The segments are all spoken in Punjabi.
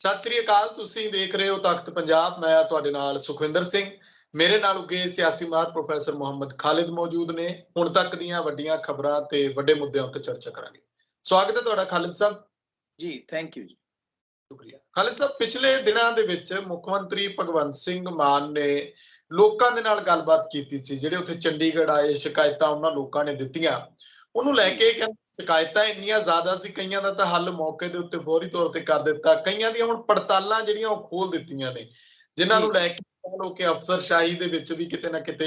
ਸਤਿ ਸ੍ਰੀ ਅਕਾਲ। ਤੁਸੀਂ ਦੇਖ ਰਹੇ ਹੋ ਤਖਤ ਪੰਜਾਬ। ਮੈਂ ਤੁਹਾਡੇ ਨਾਲ ਸੁਖਵਿੰਦਰ ਸਿੰਘ। ਮੇਰੇ ਨਾਲ ਉੱਗੇ ਸਿਆਸੀ ਮਾਹਰ ਪ੍ਰੋਫੈਸਰ ਮੁਹੰਮਦ ਖਾਲਿਦ ਮੌਜੂਦ ਨੇ। ਹੁਣ ਤੱਕ ਦੀਆਂ ਵੱਡੀਆਂ ਖਬਰਾਂ ਤੇ ਵੱਡੇ ਮੁੱਦਿਆਂ ਉੱਤੇ ਚਰਚਾ ਕਰਾਂਗੇ। ਸਵਾਗਤ ਹੈ ਤੁਹਾਡਾ ਖਾਲਿਦ ਸਾਹਿਬ ਜੀ। ਥੈਂਕ ਯੂ ਜੀ। ਸ਼ੁਕਰੀਆ। ਖਾਲਿਦ ਸਾਹਿਬ, ਪਿਛਲੇ ਦਿਨਾਂ ਦੇ ਵਿੱਚ ਮੁੱਖ ਮੰਤਰੀ ਭਗਵੰਤ ਸਿੰਘ ਮਾਨ ਨੇ ਲੋਕਾਂ ਦੇ ਨਾਲ ਗੱਲਬਾਤ ਕੀਤੀ ਸੀ। ਜਿਹੜੇ ਉੱਥੇ ਚੰਡੀਗੜ੍ਹ ਆਏ, ਸ਼ਿਕਾਇਤਾਂ ਉਹਨਾਂ ਲੋਕਾਂ ਨੇ ਦਿੱਤੀਆਂ, ਉਹਨੂੰ ਲੈ ਕੇ ਕਹਿੰਦੇ ਸ਼ਿਕਾਇਤਾਂ ਇੰਨੀਆਂ ਜ਼ਿਆਦਾ ਸੀ, ਕਈਆਂ ਦਾ ਤਾਂ ਹੱਲ ਮੌਕੇ ਦੇ ਉੱਤੇ ਫੌਰੀ ਤੌਰ ਤੇ ਕਰ ਦਿੱਤਾ, ਕਈਆਂ ਦੀਆਂ ਹੁਣ ਪੜਤਾਲਾਂ ਜਿਹੜੀਆਂ ਉਹ ਖੋਲ ਦਿੱਤੀਆਂ ਨੇ, ਜਿਨ੍ਹਾਂ ਨੂੰ ਲੈ ਕੇ ਕਿ ਅਫਸਰਸ਼ਾਹੀ ਦੇ ਵਿੱਚ ਵੀ ਕਿਤੇ ਨਾ ਕਿਤੇ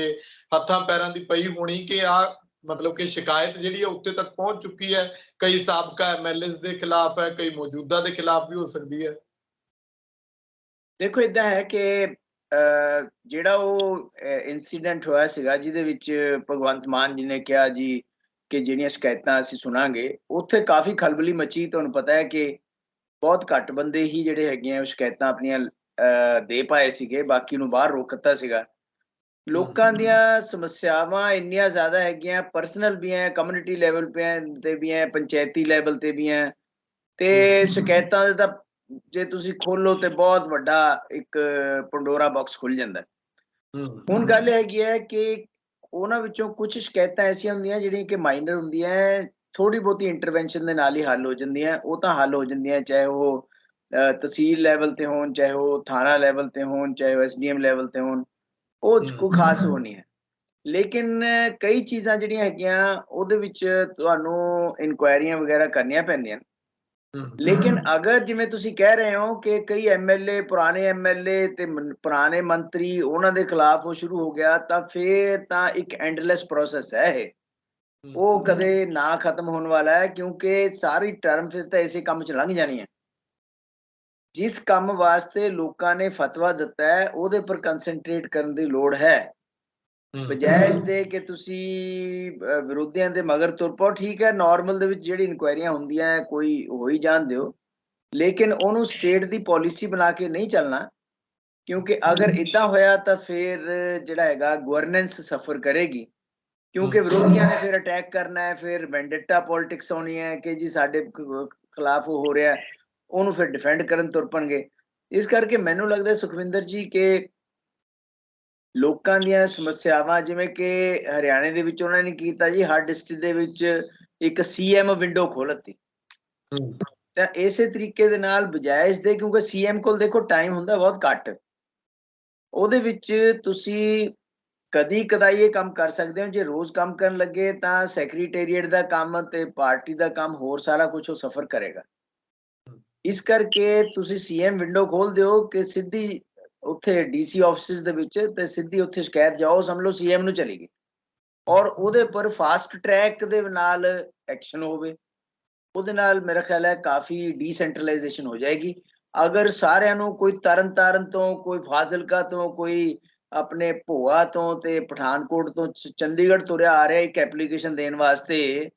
ਹੱਥਾਂ ਪੈਰਾਂ ਦੀ ਪਈ ਹੋਣੀ ਕਿ ਮਤਲਬ ਕਿ ਸ਼ਿਕਾਇਤ ਜਿਹੜੀ ਹੈ ਉੱਤੇ ਤੱਕ ਪਹੁੰਚ ਚੁੱਕੀ ਹੈ। ਕਈ ਸਾਬਕਾ ਐਮਐਲਏਜ਼ ਦੇ ਖਿਲਾਫ ਹੈ, ਕਈ ਮੌਜੂਦਾ ਦੇ ਖਿਲਾਫ ਵੀ ਹੋ ਸਕਦੀ ਹੈ। ਦੇਖੋ, ਇਦਾਂ ਹੈ ਕਿ ਜਿਹੜਾ ਉਹ ਇਨਸੀਡੈਂਟ ਹੋਇਆ ਸੀਗਾ ਜਿਹਦੇ ਵਿੱਚ ਭਗਵੰਤ ਮਾਨ ਜੀ ਨੇ ਕਿਹਾ ਜੀ ਕਿ ਜਿਹੜੀਆਂ ਸ਼ਿਕਾਇਤਾਂ ਅਸੀਂ ਸੁਣਾਂਗੇ, ਉੱਥੇ ਕਾਫੀ ਖਲਬਲੀ ਮਚੀ। ਤੁਹਾਨੂੰ ਪਤਾ ਹੈ ਕਿ ਬਹੁਤ ਘੱਟ ਬੰਦੇ ਹੀ ਜਿਹੜੇ ਹੈਗੇ ਆ ਉਹ ਸ਼ਿਕਾਇਤਾਂ ਆਪਣੀਆਂ ਦੇ ਪਾਏ ਸੀਗੇ, ਬਾਕੀ ਨੂੰ ਬਾਹਰ ਰੋਕ ਦਿੱਤਾ ਸੀਗਾ। ਲੋਕਾਂ ਦੀਆਂ ਸਮੱਸਿਆਵਾਂ ਇੰਨੀਆਂ ਜ਼ਿਆਦਾ ਹੈਗੀਆਂ, ਪਰਸਨਲ ਵੀ ਹੈ, ਕਮਿਊਨਿਟੀ ਲੈਵਲ ਤੇ ਵੀ ਹੈ, ਪੰਚਾਇਤੀ ਲੈਵਲ ਤੇ ਵੀ ਹੈ, ਤੇ ਸ਼ਿਕਾਇਤਾਂ ਦੇ ਤਾਂ ਜੇ ਤੁਸੀਂ ਖੋਲੋ ਤੇ ਬਹੁਤ ਵੱਡਾ ਇੱਕ ਪੰਡੋਰਾ ਬਾਕਸ ਖੁੱਲ ਜਾਂਦਾ। ਹੁਣ ਗੱਲ ਹੈਗੀ ਹੈ ਕਿ ਉਹਨਾਂ ਵਿੱਚੋਂ ਕੁਝ ਸ਼ਿਕਾਇਤਾਂ ਐਸੀਆਂ ਹੁੰਦੀਆਂ ਜਿਹੜੀਆਂ ਕਿ ਮਾਈਨਰ ਹੁੰਦੀਆਂ, ਥੋੜੀ ਬਹੁਤੀ ਇੰਟਰਵੈਂਸ਼ਨ ਦੇ ਨਾਲ ਹੀ ਹੱਲ ਹੋ ਜਾਂਦੀਆਂ। ਉਹ ਤਾਂ ਹੱਲ ਹੋ ਜਾਂਦੀਆਂ ਚਾਹੇ ਉਹ ਤਹਿਸੀਲ ਲੈਵਲ ਤੇ ਹੋਣ, ਚਾਹੇ ਉਹ ਥਾਣਾ ਲੈਵਲ ਤੇ ਹੋਣ, ਚਾਹੇ ਉਹ ਐਸਡੀਐਮ ਲੈਵਲ ਤੇ ਹੋਣ, ਉਹ ਕੋਈ ਖਾਸ ਉਹ ਨਹੀਂ ਹੈ। ਲੇਕਿਨ ਕਈ ਚੀਜ਼ਾਂ ਜਿਹੜੀਆਂ ਹੈਗੀਆਂ ਉਹਦੇ ਵਿੱਚ ਤੁਹਾਨੂੰ ਇਨਕੁਆਇਰੀਆਂ ਵਗੈਰਾ ਕਰਨੀਆਂ ਪੈਂਦੀਆਂ। ਲੇਕਿਨ ਅਗਰ ਜਿਵੇਂ ਤੁਸੀਂ ਕਹਿ ਰਹੇ ਹੋ ਕਿ ਕਈ ਐਮਐਲਏ, ਪੁਰਾਣੇ ਐਮਐਲਏ ਤੇ ਪੁਰਾਣੇ ਮੰਤਰੀ, ਉਹਨਾਂ ਦੇ ਖਿਲਾਫ ਉਹ ਸ਼ੁਰੂ ਹੋ ਗਿਆ, ਤਾਂ ਫਿਰ ਤਾਂ ਇੱਕ ਐਂਡਲੈਸ ਪ੍ਰੋਸੈਸ ਹੈ ਇਹ। ਉਹ ਕਦੇ ਨਾ ਖਤਮ ਹੋਣ ਵਾਲਾ ਹੈ, ਕਿਉਂਕਿ ਸਾਰੀ ਟਰਮ ਫਿਰ ਤਾਂ ਇਸੇ ਕੰਮ 'ਚ ਲੰਘ ਜਾਣੀ ਹੈ। ਜਿਸ ਕੰਮ ਵਾਸਤੇ ਲੋਕਾਂ ਨੇ ਫਤਵਾ ਦਿੱਤਾ ਹੈ ਉਹਦੇ ਪਰ ਕੰਸੈਂਟਰੇਟ ਕਰਨ ਦੀ ਲੋੜ ਹੈ, ਬਜਾਏ ਇਸ ਦੇ ਕਿ ਤੁਸੀਂ ਵਿਰੋਧੀਆਂ ਦੇ ਮਗਰ ਤੁਰ ਪਾਓ। ਠੀਕ ਹੈ, ਨਾਰਮਲ ਦੇ ਵਿੱਚ ਜਿਹੜੀ ਇਨਕੁਆਇਰੀਆਂ ਹੁੰਦੀਆਂ ਕੋਈ ਹੋ ਹੀ ਜਾਣ ਦਿਓ, ਲੇਕਿਨ ਉਹਨੂੰ ਸਟੇਟ ਦੀ ਪਾਲਿਸੀ ਬਣਾ ਕੇ ਨਹੀਂ ਚੱਲਣਾ, ਕਿਉਂਕਿ ਅਗਰ ਇੱਦਾਂ ਹੋਇਆ ਤਾਂ ਫਿਰ ਜਿਹੜਾ ਹੈਗਾ ਗਵਰਨੈਂਸ ਸਫਰ ਕਰੇਗੀ, ਕਿਉਂਕਿ ਵਿਰੋਧੀਆਂ ਨੇ ਫਿਰ ਅਟੈਕ ਕਰਨਾ ਹੈ, ਫਿਰ ਵੈਂਡੇਟਾ ਪੋਲਿਟਿਕਸ ਹੋਣੀ ਹੈ ਕਿ ਜੀ ਸਾਡੇ ਖਿਲਾਫ ਉਹ ਹੋ ਰਿਹਾ, ਉਹਨੂੰ ਫਿਰ ਡਿਫੈਂਡ ਕਰਨ ਤੁਰ ਪਣਗੇ। ਇਸ ਕਰਕੇ ਮੈਨੂੰ ਲੱਗਦਾ ਸੁਖਵਿੰਦਰ ਜੀ ਕਿ ਲੋਕਾਂ ਦੀਆਂ ਸਮੱਸਿਆਵਾਂ, ਜਿਵੇਂ ਕਿ ਹਰਿਆਣੇ ਦੇ ਵਿੱਚ ਉਹਨਾਂ ਨੇ ਕੀਤਾ ਜੀ, ਹਰ ਡਿਸਟ੍ਰਿਕਟ ਦੇ ਵਿੱਚ ਇੱਕ ਸੀਐਮ ਵਿੰਡੋ ਖੋਲ੍ਹਤੀ, ਤਾਂ ਇਸੇ ਤਰੀਕੇ ਦੇ ਨਾਲ ਬਜਾਏ ਇਸ ਦੇ, ਕਿਉਂਕਿ ਸੀਐਮ ਕੋਲ ਦੇਖੋ ਟਾਈਮ ਹੁੰਦਾ ਬਹੁਤ ਘੱਟ, ਉਹਦੇ ਵਿੱਚ ਤੁਸੀਂ ਕਦੀ ਕਦਾਈ ਇਹ ਕੰਮ ਕਰ ਸਕਦੇ ਹੋ। ਜੇ ਰੋਜ਼ ਕੰਮ ਕਰਨ ਲੱਗੇ ਤਾਂ ਸੈਕਟਰੀਏਟ ਦਾ ਕੰਮ ਤੇ ਪਾਰਟੀ ਦਾ ਕੰਮ, ਹੋਰ ਸਾਰਾ ਕੁਝ ਉਹ ਸਫਰ ਕਰੇਗਾ। ਇਸ ਕਰਕੇ ਤੁਸੀਂ ਸੀਐਮ ਵਿੰਡੋ ਖੋਲ ਦਿਓ ਕਿ ਸਿੱਧੀ ਉੱਥੇ ਡੀਸੀ ਆਫਿਸ ਦੇ ਵਿੱਚ ਤੇ ਸਿੱਧੀ ਉੱਥੇ ਸ਼ਿਕਾਇਤ ਜਾਓ, ਸਮਝ ਲਓ ਸੀਐਮ ਨੂੰ ਚਲੀ ਗਈ, ਔਰ ਉਹਦੇ ਪਰ ਫਾਸਟ ਟਰੈਕ ਦੇ ਨਾਲ ਐਕਸ਼ਨ ਹੋਵੇ। ਉਹਦੇ ਨਾਲ ਮੇਰਾ ਖਿਆਲ ਹੈ ਕਾਫੀ ਡੀਸੈਂਟਰਲਾਈਜੇਸ਼ਨ ਹੋ ਜਾਏਗੀ। ਅਗਰ ਸਾਰਿਆਂ ਨੂੰ ਕੋਈ ਤਰਨ ਤਾਰਨ ਤੋਂ, ਕੋਈ ਫਾਜ਼ਿਲਕਾ ਤੋਂ, ਕੋਈ ਆਪਣੇ ਭੋਆ ਤੋਂ ਤੇ ਪਠਾਨਕੋਟ ਤੋਂ ਚੰਡੀਗੜ੍ਹ ਤੁਰਿਆ ਆ ਰਿਹਾ ਇੱਕ ਐਪਲੀਕੇਸ਼ਨ ਦੇਣ ਵਾਸਤੇ,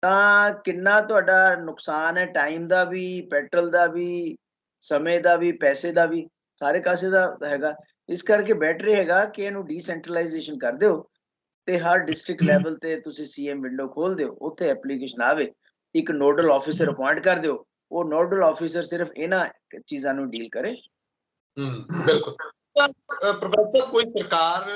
ਤਾਂ ਕਿੰਨਾ ਤੁਹਾਡਾ ਨੁਕਸਾਨ ਹੈ, ਟਾਈਮ ਦਾ ਵੀ, ਪੈਟਰੋਲ ਦਾ ਵੀ, ਸਮੇਂ ਦਾ ਵੀ, ਪੈਸੇ ਦਾ ਵੀ, ਸਾਰੇ ਕਾਸੇ ਦਾ ਹੈਗਾ। ਇਸ ਕਰਕੇ ਬੈਟਰ ਹੈਗਾ ਕਿ ਇਹਨੂੰ ਡੀਸੈਂਟਰਲਾਈਜੇਸ਼ਨ ਕਰ ਦਿਓ ਤੇ ਹਰ ਡਿਸਟ੍ਰਿਕਟ ਲੈਵਲ ਤੇ ਤੁਸੀਂ ਸੀਐਮ ਵਿੰਡੋ ਖੋਲ ਦਿਓ, ਉੱਥੇ ਐਪਲੀਕੇਸ਼ਨ ਆਵੇ, ਇੱਕ ਨੋਡਲ ਆਫਿਸਰ ਅਪਾਇੰਟ ਕਰ ਦਿਓ, ਉਹ ਨੋਡਲ ਆਫਿਸਰ ਸਿਰਫ ਇਹਨਾਂ ਚੀਜ਼ਾਂ ਨੂੰ ਡੀਲ ਕਰੇ। ਬਿਲਕੁਲ। ਪ੍ਰੋਫੈਸਰ, ਕੋਈ ਸਰਕਾਰ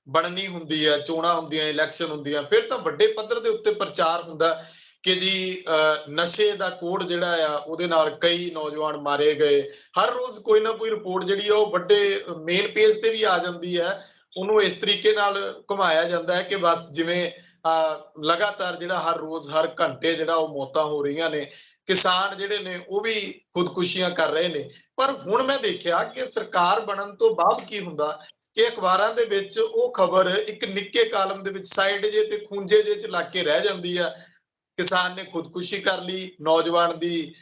ਬਣਨੀ ਹੁੰਦੀ ਹੈ, ਚੋਣਾਂ ਹੁੰਦੀਆਂ, ਇਲੈਕਸ਼ਨ ਹੁੰਦੀਆਂ, ਫਿਰ ਤਾਂ ਵੱਡੇ ਪੱਧਰ ਦੇ ਉੱਤੇ ਪ੍ਰਚਾਰ ਹੁੰਦਾ ਕਿ ਜੀ ਨਸ਼ੇ ਦਾ ਕੋੜ ਜਿਹੜਾ ਆ ਉਹਦੇ ਨਾਲ ਕਈ ਨੌਜਵਾਨ ਮਾਰੇ ਗਏ। ਹਰ ਰੋਜ਼ ਕੋਈ ਨਾ ਕੋਈ ਰਿਪੋਰਟ ਜਿਹੜੀ ਆ ਉਹ ਵੱਡੇ ਮੇਨ ਪੇਜ ਤੇ ਵੀ ਆ ਜਾਂਦੀ ਹੈ। ਉਹਨੂੰ ਇਸ ਤਰੀਕੇ ਨਾਲ ਘੁਮਾਇਆ ਜਾਂਦਾ ਹੈ ਕਿ ਬਸ ਜਿਵੇਂ ਲਗਾਤਾਰ ਜਿਹੜਾ ਹਰ ਰੋਜ਼, ਹਰ ਘੰਟੇ ਜਿਹੜਾ ਉਹ ਮੌਤਾਂ ਹੋ ਰਹੀਆਂ ਨੇ, ਕਿਸਾਨ ਜਿਹੜੇ ਨੇ ਉਹ ਵੀ ਖੁਦਕੁਸ਼ੀਆਂ ਕਰ ਰਹੇ ਨੇ। ਪਰ ਹੁਣ ਮੈਂ ਦੇਖਿਆ ਕਿ ਸਰਕਾਰ ਬਣਨ ਤੋਂ ਬਾਅਦ ਕੀ ਹੁੰਦਾ ਕਿ ਅਖਬਾਰਾਂ ਦੇ ਵਿੱਚ ਉਹ ਖਬਰ ਇੱਕ ਨਿੱਕੇ ਕਾਲਮ ਦੇ ਵਿੱਚ ਸਾਈਡ ਜੇ ਤੇ ਖੂੰਜੇ ਜੇ ਚ ਲੱਗ ਕੇ ਰਹਿ ਜਾਂਦੀ ਆ। ਕਿਸਾਨ ਨੇ ਖੁਦਕੁਸ਼ੀ ਕਰ ਲਈ, ਨੌਜਵਾਨ ਦੀ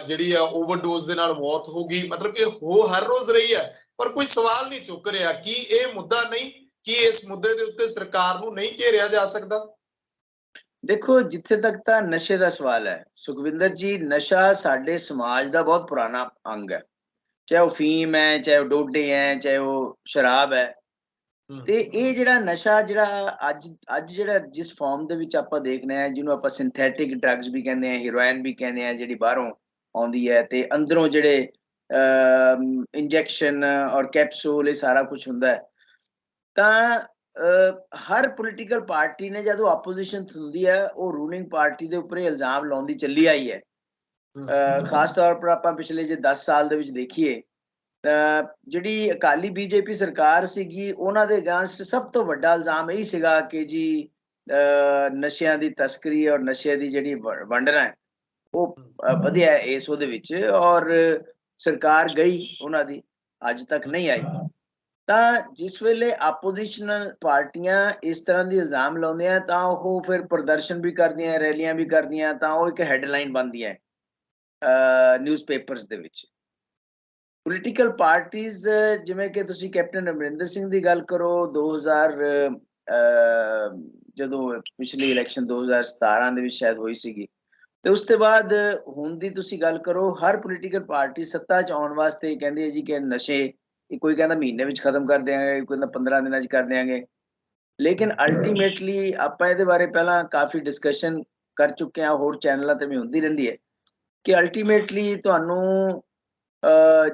ਜਿਹੜੀ ਆ ਓਵਰਡੋਜ਼ ਦੇ ਨਾਲ ਮੌਤ ਹੋ ਗਈ, ਮਤਲਬ ਕਿ ਉਹ ਹਰ ਰੋਜ਼ ਰਹੀ ਹੈ, ਪਰ ਕੋਈ ਸਵਾਲ ਨਹੀਂ ਚੁੱਕ ਰਿਹਾ। ਕੀ ਇਹ ਮੁੱਦਾ ਨਹੀਂ, ਕਿ ਇਸ ਮੁੱਦੇ ਦੇ ਉੱਤੇ ਸਰਕਾਰ ਨੂੰ ਨਹੀਂ ਘੇਰਿਆ ਜਾ ਸਕਦਾ? ਦੇਖੋ, ਜਿੱਥੇ ਤੱਕ ਤਾਂ ਨਸ਼ੇ ਦਾ ਸਵਾਲ ਹੈ ਸੁਖਵਿੰਦਰ ਜੀ, ਨਸ਼ਾ ਸਾਡੇ ਸਮਾਜ ਦਾ ਬਹੁਤ ਪੁਰਾਣਾ ਅੰਗ ਹੈ, ਚਾਹੇ ਉਹ ਫੀਮ ਹੈ, ਚਾਹੇ ਉਹ ਡੋਡੇ ਹੈ, ਚਾਹੇ ਉਹ ਸ਼ਰਾਬ ਹੈ। ਤੇ ਇਹ ਜਿਹੜਾ ਨਸ਼ਾ ਜਿਹੜਾ ਅੱਜ ਜਿਹੜਾ ਜਿਸ ਫਾਰਮ ਦੇ ਵਿੱਚ ਆਪਾਂ ਦੇਖਦੇ ਹਾਂ, ਜਿਹਨੂੰ ਆਪਾਂ ਸਿੰਥੈਟਿਕ ਡਰੱਗਸ ਵੀ ਕਹਿੰਦੇ ਆ, ਹੀਰੋਇਨ ਵੀ ਕਹਿੰਦੇ ਆ, ਜਿਹੜੀ ਬਾਹਰੋਂ ਆਉਂਦੀ ਹੈ, ਤੇ ਅੰਦਰੋਂ ਜਿਹੜੇ ਇੰਜੈਕਸ਼ਨ ਔਰ ਕੈਪਸੂਲ, ਇਹ ਸਾਰਾ ਕੁਝ ਹੁੰਦਾ ਹੈ। ਤਾਂ ਹਰ ਪੋਲੀਟੀਕਲ ਪਾਰਟੀ ਨੇ ਜਦੋਂ ਆਪੋਜੀਸ਼ਨ ਹੁੰਦੀ ਹੈ ਉਹ ਰੂਲਿੰਗ ਪਾਰਟੀ ਦੇ ਉੱਪਰ ਇਲਜ਼ਾਮ ਲਾਉਂਦੀ ਚੱਲੀ ਆਈ ਹੈ। ਖਾਸ ਤੌਰ ਪਰ ਆਪਾਂ ਪਿਛਲੇ ਜੇ 10 ਸਾਲ ਦੇ ਵਿੱਚ ਦੇਖੀਏ ਤਾਂ ਜਿਹੜੀ ਅਕਾਲੀ ਬੀਜੇਪੀ ਸਰਕਾਰ ਸੀਗੀ ਉਹਨਾਂ ਦੇ ਅਗੇਂਸਟ ਸਭ ਤੋਂ ਵੱਡਾ ਇਲਜ਼ਾਮ ਇਹੀ ਸੀਗਾ ਕਿ ਜੀ ਨਸ਼ਿਆਂ ਦੀ ਤਸਕਰੀ ਔਰ ਨਸ਼ੇ ਦੀ ਜਿਹੜੀ ਵੰਡਣਾ ਹੈ ਉਹ ਵਧਿਆ ਇਸ ਉਹਦੇ ਵਿੱਚ, ਔਰ ਸਰਕਾਰ ਗਈ ਉਹਨਾਂ ਦੀ ਅੱਜ ਤੱਕ ਨਹੀਂ ਆਈ। ਤਾਂ ਜਿਸ ਵੇਲੇ ਆਪੋਜੀਸ਼ਨਲ ਪਾਰਟੀਆਂ ਇਸ ਤਰ੍ਹਾਂ ਦੀ ਇਲਜ਼ਾਮ ਲਾਉਂਦੀਆਂ ਤਾਂ ਉਹ ਫਿਰ ਪ੍ਰਦਰਸ਼ਨ ਵੀ ਕਰਦੀਆਂ, ਰੈਲੀਆਂ ਵੀ ਕਰਦੀਆਂ, ਤਾਂ ਉਹ ਇੱਕ ਹੈਡਲਾਈਨ ਬਣਦੀਆਂ ਨਿਊਜ਼ਪੇਪਰਸ ਦੇ ਵਿੱਚ। ਪੋਲੀਟੀਕਲ ਪਾਰਟੀਆਂ ਜਿਵੇਂ ਕਿ ਤੁਸੀਂ ਕੈਪਟਨ ਅਮਰਿੰਦਰ ਸਿੰਘ ਦੀ ਗੱਲ ਕਰੋ, 2000 ਜਦੋਂ ਪਿਛਲੀ ਇਲੈਕਸ਼ਨ 2017 ਦੇ ਵਿੱਚ ਸ਼ਾਇਦ ਹੋਈ ਸੀਗੀ, ਤੇ ਉਸ ਤੋਂ ਬਾਅਦ ਹੁਣ ਦੀ ਤੁਸੀਂ ਗੱਲ ਕਰੋ, ਹਰ ਪੋਲੀਟੀਕਲ ਪਾਰਟੀ ਸੱਤਾ 'ਚ ਆਉਣ ਵਾਸਤੇ ਕਹਿੰਦੀ ਹੈ ਜੀ ਕਿ ਨਸ਼ੇ ਕੋਈ ਕਹਿੰਦਾ ਮਹੀਨੇ ਵਿੱਚ ਖਤਮ ਕਰ ਦਿਆਂਗੇ, ਕੋਈ ਕਹਿੰਦਾ 15 ਦਿਨਾਂ 'ਚ ਕਰ ਦਿਆਂਗੇ। ਲੇਕਿਨ ਅਲਟੀਮੇਟਲੀ ਆਪਾਂ ਇਹਦੇ ਬਾਰੇ ਪਹਿਲਾਂ ਕਾਫੀ ਡਿਸਕਸ਼ਨ ਕਰ ਚੁੱਕੇ ਹਾਂ, ਹੋਰ ਚੈਨਲਾਂ ਤੇ ਵੀ ਹੁੰਦੀ ਰਹਿੰਦੀ ਹੈ ਕਿ ਅਲਟੀਮੇਟਲੀ ਤੁਹਾਨੂੰ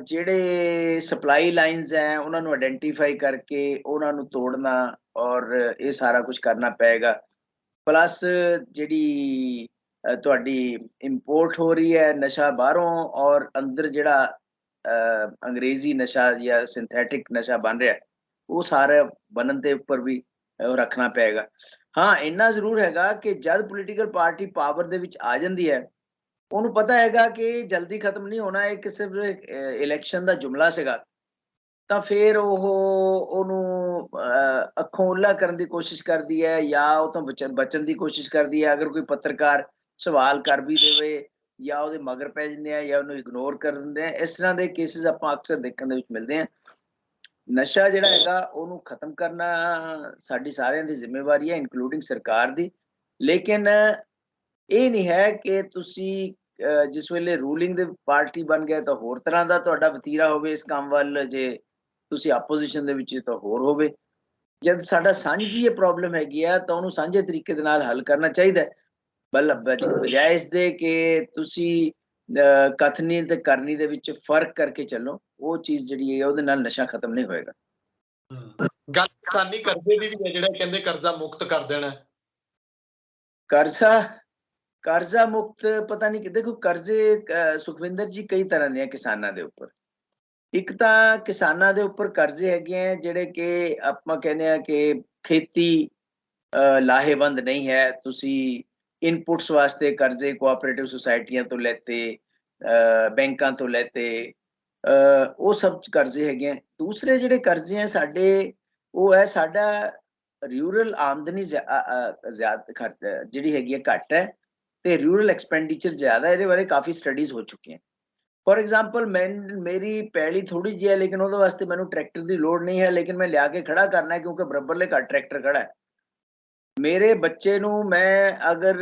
ਜਿਹੜੇ ਸਪਲਾਈ ਲਾਈਨਸ ਹੈ ਉਹਨਾਂ ਨੂੰ ਆਇਡੈਂਟੀਫਾਈ ਕਰਕੇ ਉਹਨਾਂ ਨੂੰ ਤੋੜਨਾ ਔਰ ਇਹ ਸਾਰਾ ਕੁਝ ਕਰਨਾ ਪਏਗਾ। ਪਲੱਸ ਜਿਹੜੀ ਤੁਹਾਡੀ ਇੰਪੋਰਟ ਹੋ ਰਹੀ ਹੈ ਨਸ਼ਾ ਬਾਹਰੋਂ, ਔਰ ਅੰਦਰ ਜਿਹੜਾ ਅੰਗਰੇਜ਼ੀ ਨਸ਼ਾ ਜਾਂ ਸਿੰਥੈਟਿਕ ਨਸ਼ਾ ਬਣ ਰਿਹਾ ਉਹ ਸਾਰਾ ਬਣਨ ਦੇ ਉੱਪਰ ਵੀ ਰੱਖਣਾ ਪਏਗਾ। ਹਾਂ, ਇੰਨਾ ਜ਼ਰੂਰ ਹੈਗਾ ਕਿ ਜਦ ਪੋਲੀਟੀਕਲ ਪਾਰਟੀ ਪਾਵਰ ਦੇ ਵਿੱਚ ਆ ਜਾਂਦੀ ਹੈ ਉਹਨੂੰ ਪਤਾ ਹੈਗਾ ਕਿ ਜਲਦੀ ਖਤਮ ਨਹੀਂ ਹੋਣਾ, ਇਹ ਸਿਰਫ ਇਲੈਕਸ਼ਨ ਦਾ ਜੁਮਲਾ ਸੀਗਾ, ਤਾਂ ਫਿਰ ਉਹ ਉਹਨੂੰ ਅੱਖੋਂ ਓਹਲਾ ਕਰਨ ਦੀ ਕੋਸ਼ਿਸ਼ ਕਰਦੀ ਹੈ ਜਾਂ ਉਹ ਤੋਂ ਬਚਣ ਦੀ ਕੋਸ਼ਿਸ਼ ਕਰਦੀ ਹੈ। ਅਗਰ ਕੋਈ ਪੱਤਰਕਾਰ ਸਵਾਲ ਕਰ ਵੀ ਦੇਵੇ ਜਾਂ ਉਹਦੇ ਮਗਰ ਪੈ ਜਾਂਦੇ ਆ ਜਾਂ ਉਹਨੂੰ ਇਗਨੋਰ ਕਰ ਦਿੰਦੇ ਆ। ਇਸ ਤਰ੍ਹਾਂ ਦੇ ਕੇਸਿਸ ਆਪਾਂ ਅਕਸਰ ਦੇਖਣ ਦੇ ਵਿੱਚ ਮਿਲਦੇ ਆ। ਨਸ਼ਾ ਜਿਹੜਾ ਹੈਗਾ ਉਹਨੂੰ ਖਤਮ ਕਰਨਾ ਸਾਡੀ ਸਾਰਿਆਂ ਦੀ ਜ਼ਿੰਮੇਵਾਰੀ ਹੈ, ਇਨਕਲੂਡਿੰਗ ਸਰਕਾਰ ਦੀ। ਲੇਕਿਨ ਇਹ ਨਹੀਂ ਹੈ ਕਿ ਤੁਸੀਂ ਜਿਸ ਵੇਲੇ ਰੂਲਿੰਗ ਦੇ ਪਾਰਟੀ ਬਣ ਗਏ ਤਾਂ ਹੋਰ ਤਰ੍ਹਾਂ ਦਾ ਤੁਹਾਡਾ ਵਤੀਰਾ ਹੋਵੇ ਇਸ ਕੰਮ ਵੱਲ, ਜੇ ਤੁਸੀਂ ਆਪੋਜੀਸ਼ਨ ਦੇ ਵਿੱਚ ਤਾਂ ਹੋਰ ਹੋਵੇ। ਜਦ ਸਾਡਾ ਸਾਂਝੀ ਇਹ ਪ੍ਰੋਬਲਮ ਹੈਗੀ ਆ ਤਾਂ ਉਹਨੂੰ ਸਾਂਝੇ ਤਰੀਕੇ ਦੇ ਨਾਲ ਹੱਲ ਕਰਨਾ ਚਾਹੀਦਾ ਹੈ, ਬਜਾਏ ਇਸ ਦੇ ਕਿ ਤੁਸੀਂ ਕਥਨੀ ਤੇ ਕਰਨੀ ਦੇ ਵਿੱਚ ਫਰਕ ਕਰਕੇ ਚੱਲੋ। ਉਹ ਚੀਜ਼ ਜਿਹੜੀ ਹੈ ਉਹਦੇ ਨਾਲ ਨਸ਼ਾ ਖਤਮ ਨਹੀਂ ਹੋਏਗਾ। ਗੱਲ ਕਿਸਾਨੀ ਕਰਜ਼ੇ ਦੀ ਵੀ ਹੈ, ਜਿਹੜਾ ਕਹਿੰਦੇ ਕਰਜ਼ਾ ਮੁਕਤ ਕਰ ਦੇਣਾ। ਕਰਜ਼ਾ ਮੁਕਤ ਪਤਾ ਨਹੀਂ ਕਿ ਦੇਖੋ, ਕਰਜ਼ੇ ਸੁਖਵਿੰਦਰ ਜੀ ਕਈ ਤਰ੍ਹਾਂ ਦੇ ਆ ਕਿਸਾਨਾਂ ਦੇ ਉੱਪਰ। ਇੱਕ ਤਾਂ ਕਿਸਾਨਾਂ ਦੇ ਉੱਪਰ ਕਰਜ਼ੇ ਹੈਗੇ ਆ ਜਿਹੜੇ ਕਿ ਆਪਾਂ ਕਹਿੰਦੇ ਆ ਕਿ ਖੇਤੀ ਲਾਹੇਵੰਦ ਨਹੀਂ ਹੈ, ਤੁਸੀਂ ਇਨਪੁਟਸ ਵਾਸਤੇ ਕਰਜ਼ੇ ਕੋਆਪਰੇਟਿਵ ਸੁਸਾਇਟੀਆਂ ਤੋਂ ਲੈਤੇ, ਬੈਂਕਾਂ ਤੋਂ ਲੈਤੇ, ਉਹ ਸਭ ਕਰਜ਼ੇ ਹੈਗੇ ਆ। ਦੂਸਰੇ ਜਿਹੜੇ ਕਰਜ਼ੇ ਆ ਸਾਡੇ, ਉਹ ਹੈ ਸਾਡਾ ਰੂਰਲ ਆਮਦਨੀ ਜ਼ਿਆਦਾ ਜਿਹੜੀ ਹੈਗੀ ਹੈ ਘੱਟ ਹੈ ਤੇ ਰੂਰਲ ਐਕਸਪੈਂਡੀਚਰ ਜ਼ਿਆਦਾ। ਇਹਦੇ ਬਾਰੇ ਕਾਫੀ ਸਟੱਡੀਜ਼ ਹੋ ਚੁੱਕੀਆਂ। ਫॉर एग्जांपल ਮੇਰੀ ਪੈਲੀ ਥੋੜੀ ਜਿਹੀ ਹੈ ਲੇਕਿਨ ਉਹਦੇ ਵਾਸਤੇ ਮੈਨੂੰ ਟਰੈਕਟਰ ਦੀ ਲੋੜ ਨਹੀਂ ਹੈ, ਲੇਕਿਨ ਮੈਂ ਲਿਆ ਕੇ ਖੜਾ ਕਰਨਾ ਹੈ ਕਿਉਂਕਿ ਬਰਾਬਰਲੇ ਘੱਟ ਟਰੈਕਟਰ ਖੜਾ ਹੈ। ਮੇਰੇ ਬੱਚੇ ਨੂੰ ਮੈਂ ਅਗਰ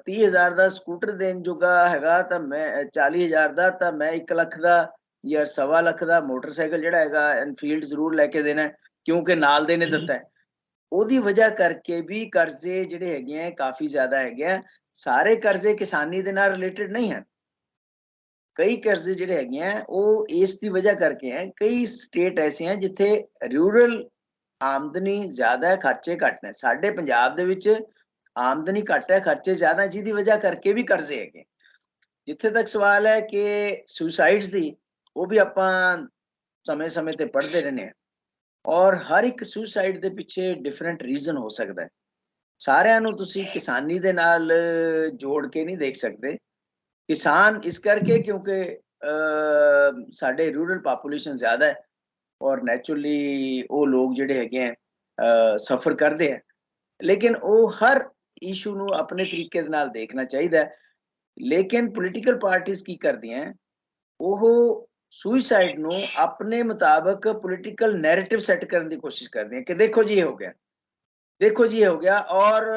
30,000 ਦਾ ਸਕੂਟਰ ਦੇਣ ਜੋਗਾ ਹੈਗਾ ਤਾਂ ਮੈਂ 40,000 ਦਾ, ਤਾਂ ਮੈਂ 1 ਲੱਖ ਦਾ ਜਾਂ 1.25 ਲੱਖ ਦਾ ਮੋਟਰਸਾਈਕਲ ਜਿਹੜਾ ਹੈਗਾ ਐਨਫੀਲਡ ਜ਼ਰੂਰ ਲੈ ਕੇ ਦੇਣਾ, ਕਿਉਂਕਿ ਨਾਲ ਦੇ ਨੇ ਦਿੱਤਾ ਹੈ। ਉਹਦੀ ਵਜ੍ਹਾ ਕਰਕੇ ਵੀ ਕਰਜ਼ੇ ਜਿਹੜੇ ਹੈਗੇ ਆ ਕਾਫੀ ਜ਼ਿਆਦਾ ਹੈਗੇ ਆ। ਸਾਰੇ ਕਰਜ਼ੇ ਕਿਸਾਨੀ ਦੇ ਨਾਲ ਰਿਲੇਟਡ ਨਹੀਂ ਹਨ। ਕਈ ਕਰਜ਼ੇ ਜਿਹੜੇ ਹੈਗੇ ਆ ਉਹ ਇਸ ਦੀ ਵਜ੍ਹਾ ਕਰਕੇ ਹੈ। ਕਈ ਸਟੇਟ ਐਸੇ ਹੈ ਜਿੱਥੇ ਰੂਰਲ ਆਮਦਨੀ ਜ਼ਿਆਦਾ ਹੈ, ਖਰਚੇ ਘੱਟ ਨੇ। ਸਾਡੇ ਪੰਜਾਬ ਦੇ ਵਿੱਚ ਆਮਦਨੀ ਘੱਟ ਹੈ, ਖਰਚੇ ਜ਼ਿਆਦਾ, ਜਿਹਦੀ ਵਜ੍ਹਾ ਕਰਕੇ ਵੀ ਕਰਜ਼ੇ ਹੈਗੇ। ਜਿੱਥੇ ਤੱਕ ਸਵਾਲ ਹੈ ਕਿ ਸੁਸਾਈਡਸ ਦੀ, ਉਹ ਵੀ ਆਪਾਂ ਸਮੇਂ-ਸਮੇਂ ਤੇ ਪੜ੍ਹਦੇ ਰਹਿੰਦੇ ਹਾਂ, ਔਰ ਹਰ ਇੱਕ ਸੁਸਾਈਡ ਦੇ ਪਿੱਛੇ ਡਿਫਰੈਂਟ ਰੀਜ਼ਨ ਹੋ ਸਕਦਾ ਹੈ। ਸਾਰਿਆਂ ਨੂੰ ਤੁਸੀਂ ਕਿਸਾਨੀ ਦੇ ਨਾਲ ਜੋੜ ਕੇ ਨਹੀਂ ਦੇਖ ਸਕਦੇ। ਕਿਸਾਨ ਇਸ ਕਰਕੇ ਕਿਉਂਕਿ ਸਾਡੇ ਰੂਰਲ ਪਾਪੂਲੇਸ਼ਨ ਜ਼ਿਆਦਾ ਹੈ ਔਰ ਨੈਚੁਰਲੀ ਉਹ ਲੋਕ ਜਿਹੜੇ ਹੈਗੇ ਆ ਸਫਰ ਕਰਦੇ ਆ, ਲੇਕਿਨ ਉਹ ਹਰ ਇਸ਼ੂ ਨੂੰ ਆਪਣੇ ਤਰੀਕੇ ਦੇ ਨਾਲ ਦੇਖਣਾ ਚਾਹੀਦਾ ਹੈ। ਲੇਕਿਨ ਪੋਲੀਟੀਕਲ ਪਾਰਟੀਆਂ ਕੀ ਕਰਦੀਆਂ, ਉਹ ਸੁਸਾਈਡ ਨੂੰ ਆਪਣੇ ਮੁਤਾਬਕ ਪੋਲੀਟੀਕਲ ਨੈਰੇਟਿਵ ਸੈੱਟ ਕਰਨ ਦੀ ਕੋਸ਼ਿਸ਼ ਕਰਦੀਆਂ ਕਿ ਦੇਖੋ ਜੀ ਇਹ ਹੋ ਗਿਆ, ਦੇਖੋ ਜੀ ਇਹ ਹੋ ਗਿਆ, ਔਰ